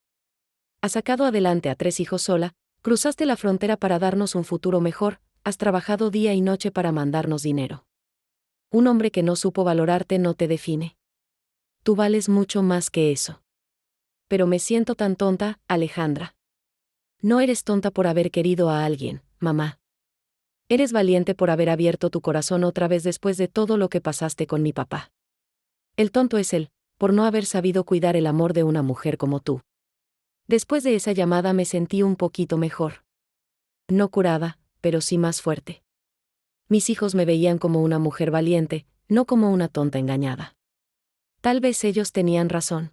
Has sacado adelante a 3 hijos sola, cruzaste la frontera para darnos un futuro mejor, has trabajado día y noche para mandarnos dinero. Un hombre que no supo valorarte no te define. Tú vales mucho más que eso. Pero me siento tan tonta, Alejandra. No eres tonta por haber querido a alguien, mamá. Eres valiente por haber abierto tu corazón otra vez después de todo lo que pasaste con mi papá. El tonto es él, por no haber sabido cuidar el amor de una mujer como tú. Después de esa llamada me sentí un poquito mejor. No curada, pero sí más fuerte. Mis hijos me veían como una mujer valiente, no como una tonta engañada. Tal vez ellos tenían razón.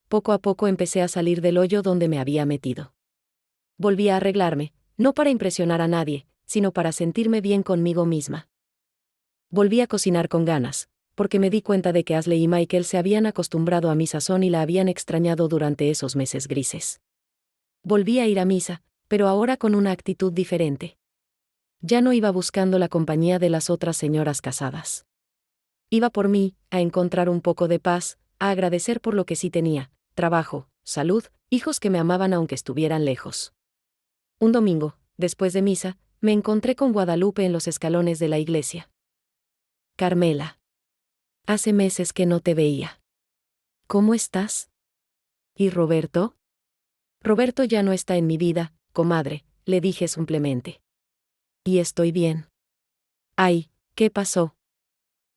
Poco a poco empecé a salir del hoyo donde me había metido. Volví a arreglarme, no para impresionar a nadie, sino para sentirme bien conmigo misma. Volví a cocinar con ganas, porque me di cuenta de que Ashley y Michael se habían acostumbrado a mi sazón y la habían extrañado durante esos meses grises. Volví a ir a misa, pero ahora con una actitud diferente. Ya no iba buscando la compañía de las otras señoras casadas. Iba por mí, a encontrar un poco de paz, a agradecer por lo que sí tenía, trabajo, salud, hijos que me amaban aunque estuvieran lejos. Un domingo, después de misa, me encontré con Guadalupe en los escalones de la iglesia. Carmela. Hace meses que no te veía. ¿Cómo estás? ¿Y Roberto? Roberto ya no está en mi vida, comadre, le dije simplemente. Y estoy bien. Ay, ¿qué pasó?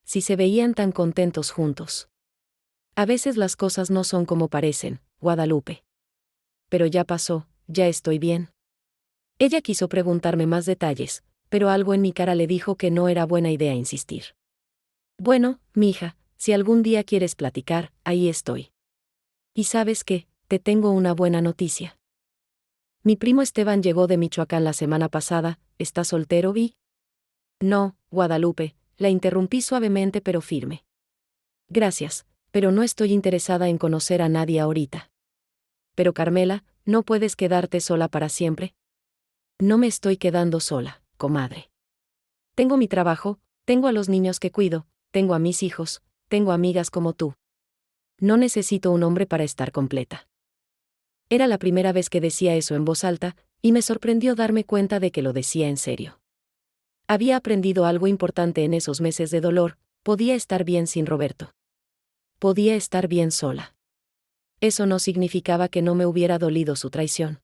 Si se veían tan contentos juntos. A veces las cosas no son como parecen, Guadalupe. Pero ya pasó, ya estoy bien. Ella quiso preguntarme más detalles, pero algo en mi cara le dijo que no era buena idea insistir. Bueno, mija, si algún día quieres platicar, ahí estoy. Y sabes qué, te tengo una buena noticia. Mi primo Esteban llegó de Michoacán la semana pasada, ¿está soltero, Vi? No, Guadalupe, la interrumpí suavemente pero firme. Gracias, pero no estoy interesada en conocer a nadie ahorita. Pero Carmela, ¿no puedes quedarte sola para siempre? No me estoy quedando sola, comadre. Tengo mi trabajo, tengo a los niños que cuido, tengo a mis hijos, tengo amigas como tú. No necesito un hombre para estar completa. Era la primera vez que decía eso en voz alta, y me sorprendió darme cuenta de que lo decía en serio. Había aprendido algo importante en esos meses de dolor, podía estar bien sin Roberto. Podía estar bien sola. Eso no significaba que no me hubiera dolido su traición.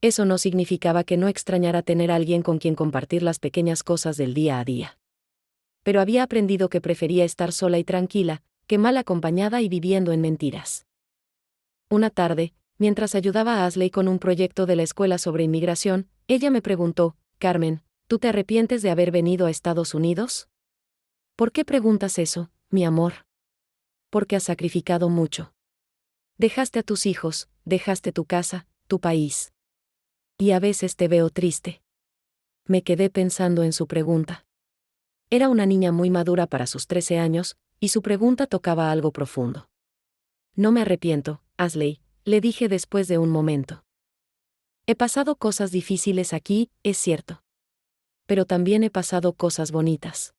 Eso no significaba que no extrañara tener a alguien con quien compartir las pequeñas cosas del día a día. Pero había aprendido que prefería estar sola y tranquila, que mal acompañada y viviendo en mentiras. Una tarde, mientras ayudaba a Ashley con un proyecto de la escuela sobre inmigración, ella me preguntó, Carmen, ¿Tú te arrepientes de haber venido a Estados Unidos? ¿Por qué preguntas eso, mi amor? Porque has sacrificado mucho. Dejaste a tus hijos, dejaste tu casa, tu país. Y a veces te veo triste. Me quedé pensando en su pregunta. Era una niña muy madura para sus 13 años, y su pregunta tocaba algo profundo. No me arrepiento, Ashley, le dije después de un momento. He pasado cosas difíciles aquí, es cierto. Pero también he pasado cosas bonitas.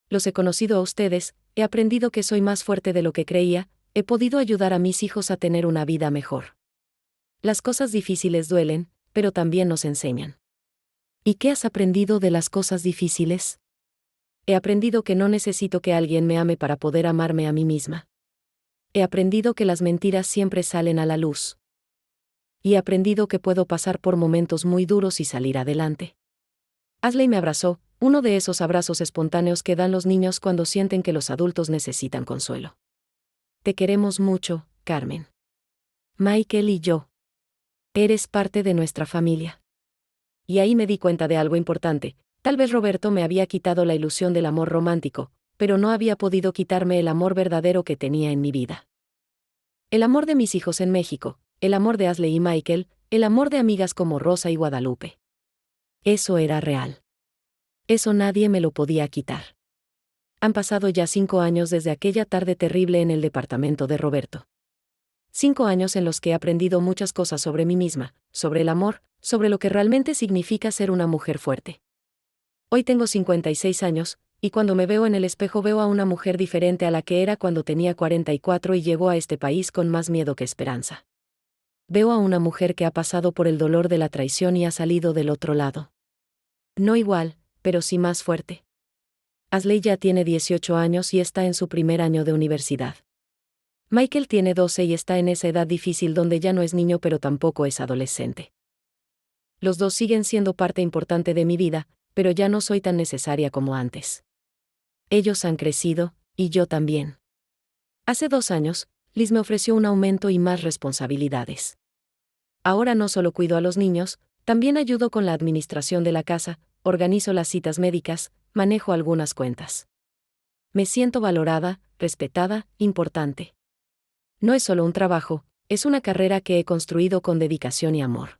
Los he conocido a ustedes, he aprendido que soy más fuerte de lo que creía, he podido ayudar a mis hijos a tener una vida mejor. Las cosas difíciles duelen, pero también nos enseñan. ¿Y qué has aprendido de las cosas difíciles? He aprendido que no necesito que alguien me ame para poder amarme a mí misma. He aprendido que las mentiras siempre salen a la luz. Y he aprendido que puedo pasar por momentos muy duros y salir adelante. Ashley me abrazó, uno de esos abrazos espontáneos que dan los niños cuando sienten que los adultos necesitan consuelo. Te queremos mucho, Carmen. Michael y yo. Eres parte de nuestra familia. Y ahí me di cuenta de algo importante. Tal vez Roberto me había quitado la ilusión del amor romántico, pero no había podido quitarme el amor verdadero que tenía en mi vida. El amor de mis hijos en México, el amor de Ashley y Michael, el amor de amigas como Rosa y Guadalupe. Eso era real. Eso nadie me lo podía quitar. Han pasado ya 5 años desde aquella tarde terrible en el departamento de Roberto. 5 años en los que he aprendido muchas cosas sobre mí misma, sobre el amor, sobre lo que realmente significa ser una mujer fuerte. Hoy tengo 56 años, y cuando me veo en el espejo veo a una mujer diferente a la que era cuando tenía 44 y llegó a este país con más miedo que esperanza. Veo a una mujer que ha pasado por el dolor de la traición y ha salido del otro lado. No igual, pero sí más fuerte. Ashley ya tiene 18 años y está en su primer año de universidad. Michael tiene 12 y está en esa edad difícil donde ya no es niño pero tampoco es adolescente. Los dos siguen siendo parte importante de mi vida, pero ya no soy tan necesaria como antes. Ellos han crecido, y yo también. Hace 2 años, Liz me ofreció un aumento y más responsabilidades. Ahora no solo cuido a los niños, también ayudo con la administración de la casa, organizo las citas médicas, manejo algunas cuentas. Me siento valorada, respetada, importante. No es solo un trabajo, es una carrera que he construido con dedicación y amor.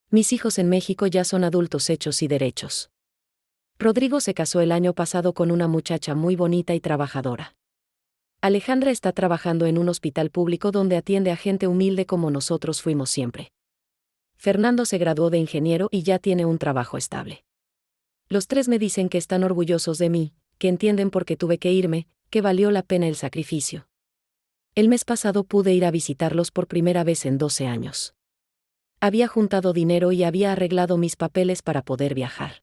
Mis hijos en México ya son adultos hechos y derechos. Rodrigo se casó el año pasado con una muchacha muy bonita y trabajadora. Alejandra está trabajando en un hospital público donde atiende a gente humilde como nosotros fuimos siempre. Fernando se graduó de ingeniero y ya tiene un trabajo estable. Los 3 me dicen que están orgullosos de mí, que entienden por qué tuve que irme, que valió la pena el sacrificio. El mes pasado pude ir a visitarlos por primera vez en 12 años. Había juntado dinero y había arreglado mis papeles para poder viajar.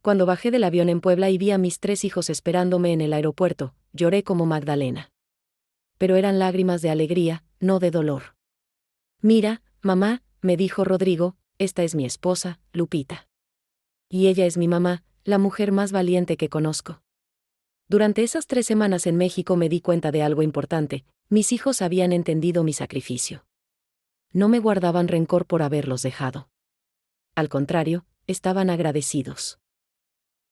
Cuando bajé del avión en Puebla y vi a mis 3 hijos esperándome en el aeropuerto, lloré como Magdalena. Pero eran lágrimas de alegría, no de dolor. Mira, mamá, me dijo Rodrigo, esta es mi esposa, Lupita. Y ella es mi mamá, la mujer más valiente que conozco. Durante esas 3 semanas en México me di cuenta de algo importante, mis hijos habían entendido mi sacrificio. No me guardaban rencor por haberlos dejado. Al contrario, estaban agradecidos.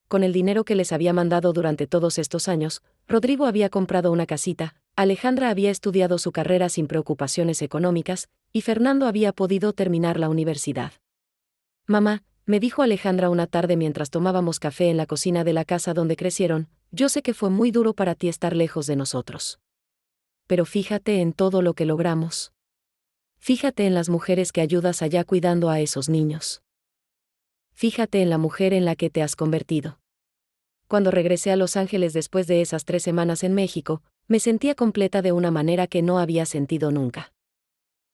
Con el dinero que les había mandado durante todos estos años, Rodrigo había comprado una casita, Alejandra había estudiado su carrera sin preocupaciones económicas, y Fernando había podido terminar la universidad. Mamá, me dijo Alejandra una tarde mientras tomábamos café en la cocina de la casa donde crecieron, yo sé que fue muy duro para ti estar lejos de nosotros. Pero fíjate en todo lo que logramos. Fíjate en las mujeres que ayudas allá cuidando a esos niños. Fíjate en la mujer en la que te has convertido. Cuando regresé a Los Ángeles después de esas 3 semanas en México, me sentía completa de una manera que no había sentido nunca.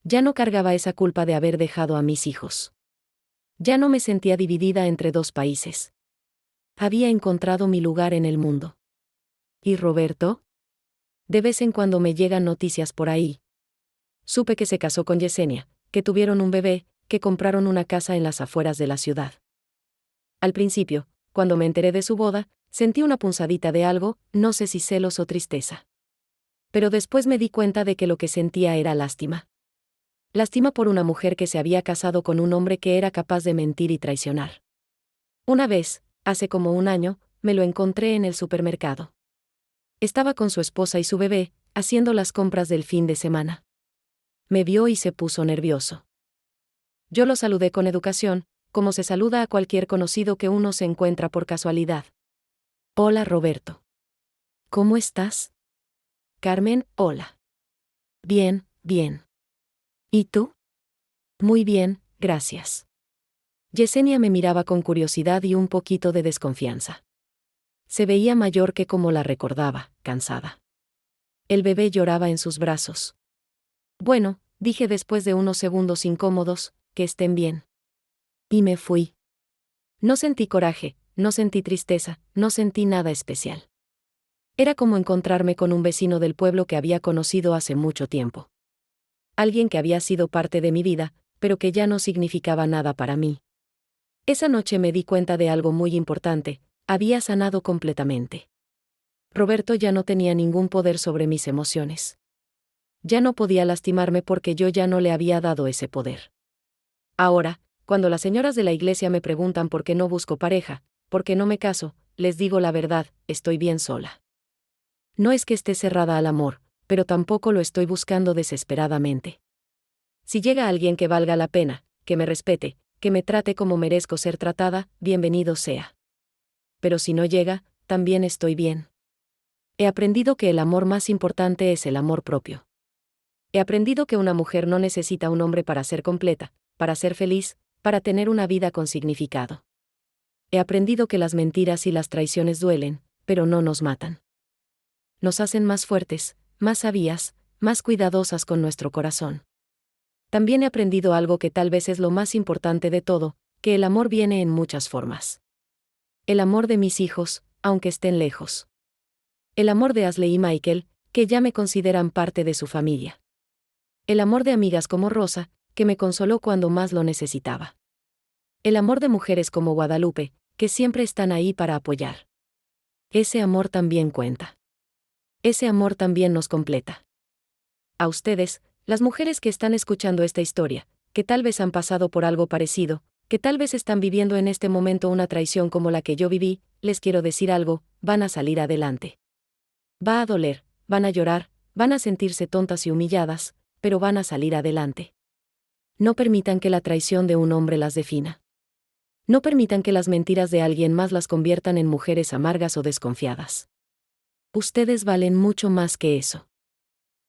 Ya no cargaba esa culpa de haber dejado a mis hijos. Ya no me sentía dividida entre 2 países. Había encontrado mi lugar en el mundo. ¿Y Roberto? De vez en cuando me llegan noticias por ahí. Supe que se casó con Yesenia, que tuvieron un bebé, que compraron una casa en las afueras de la ciudad. Al principio, cuando me enteré de su boda, sentí una punzadita de algo, no sé si celos o tristeza. Pero después me di cuenta de que lo que sentía era lástima. Lástima por una mujer que se había casado con un hombre que era capaz de mentir y traicionar. Una vez, hace como un año, me lo encontré en el supermercado. Estaba con su esposa y su bebé, haciendo las compras del fin de semana. Me vio y se puso nervioso. Yo lo saludé con educación, como se saluda a cualquier conocido que uno se encuentra por casualidad. Hola Roberto. ¿Cómo estás? Carmen, hola. Bien, bien. ¿Y tú? Muy bien, gracias. Yesenia me miraba con curiosidad y un poquito de desconfianza. Se veía mayor que como la recordaba, cansada. El bebé lloraba en sus brazos. Bueno, dije después de unos segundos incómodos, que estén bien. Y me fui. No sentí coraje, no sentí tristeza, no sentí nada especial. Era como encontrarme con un vecino del pueblo que había conocido hace mucho tiempo. Alguien que había sido parte de mi vida, pero que ya no significaba nada para mí. Esa noche me di cuenta de algo muy importante: había sanado completamente. Roberto ya no tenía ningún poder sobre mis emociones. Ya no podía lastimarme porque yo ya no le había dado ese poder. Ahora, cuando las señoras de la iglesia me preguntan por qué no busco pareja, por qué no me caso, les digo la verdad: estoy bien sola. No es que esté cerrada al amor, pero tampoco lo estoy buscando desesperadamente. Si llega alguien que valga la pena, que me respete, que me trate como merezco ser tratada, bienvenido sea. Pero si no llega, también estoy bien. He aprendido que el amor más importante es el amor propio. He aprendido que una mujer no necesita un hombre para ser completa, para ser feliz, para tener una vida con significado. He aprendido que las mentiras y las traiciones duelen, pero no nos matan. Nos hacen más fuertes, más sabias, más cuidadosas con nuestro corazón. También he aprendido algo que tal vez es lo más importante de todo, que el amor viene en muchas formas. El amor de mis hijos, aunque estén lejos. El amor de Ashley y Michael, que ya me consideran parte de su familia. El amor de amigas como Rosa, que me consoló cuando más lo necesitaba. El amor de mujeres como Guadalupe, que siempre están ahí para apoyar. Ese amor también cuenta. Ese amor también nos completa. A ustedes, las mujeres que están escuchando esta historia, que tal vez han pasado por algo parecido, que tal vez están viviendo en este momento una traición como la que yo viví, les quiero decir algo: van a salir adelante. Va a doler, van a llorar, van a sentirse tontas y humilladas, pero van a salir adelante. No permitan que la traición de un hombre las defina. No permitan que las mentiras de alguien más las conviertan en mujeres amargas o desconfiadas. Ustedes valen mucho más que eso.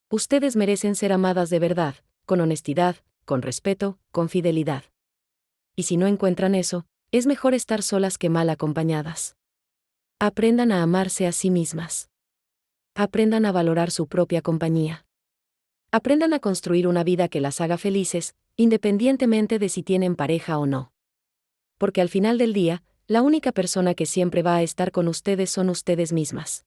Ustedes merecen ser amadas de verdad, con honestidad, con respeto, con fidelidad. Y si no encuentran eso, es mejor estar solas que mal acompañadas. Aprendan a amarse a sí mismas. Aprendan a valorar su propia compañía. Aprendan a construir una vida que las haga felices, independientemente de si tienen pareja o no. Porque al final del día, la única persona que siempre va a estar con ustedes son ustedes mismas.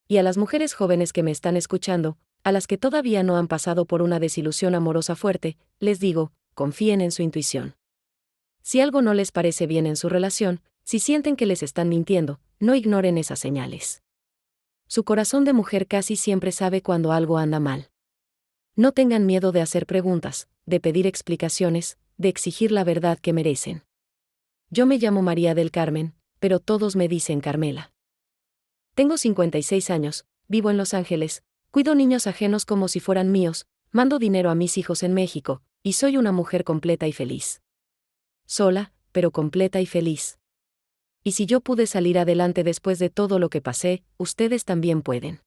Y a las mujeres jóvenes que me están escuchando, a las que todavía no han pasado por una desilusión amorosa fuerte, les digo: confíen en su intuición. Si algo no les parece bien en su relación, si sienten que les están mintiendo, no ignoren esas señales. Su corazón de mujer casi siempre sabe cuando algo anda mal. No tengan miedo de hacer preguntas, de pedir explicaciones, de exigir la verdad que merecen. Yo me llamo María del Carmen, pero todos me dicen Carmela. Tengo 56 años, vivo en Los Ángeles, cuido niños ajenos como si fueran míos, mando dinero a mis hijos en México, y soy una mujer completa y feliz. Sola, pero completa y feliz. Y si yo pude salir adelante después de todo lo que pasé, ustedes también pueden.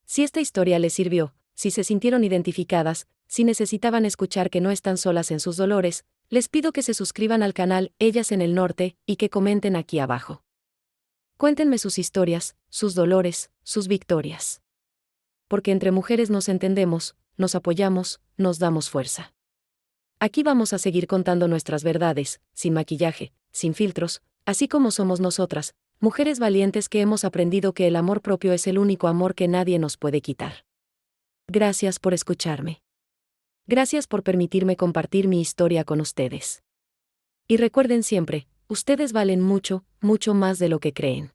Si esta historia les sirvió, si se sintieron identificadas, si necesitaban escuchar que no están solas en sus dolores, les pido que se suscriban al canal Ellas en el Norte y que comenten aquí abajo. Cuéntenme sus historias, sus dolores, sus victorias. Porque entre mujeres nos entendemos, nos apoyamos, nos damos fuerza. Aquí vamos a seguir contando nuestras verdades, sin maquillaje, sin filtros, así como somos nosotras, mujeres valientes que hemos aprendido que el amor propio es el único amor que nadie nos puede quitar. Gracias por escucharme. Gracias por permitirme compartir mi historia con ustedes. Y recuerden siempre, ustedes valen mucho, mucho más de lo que creen.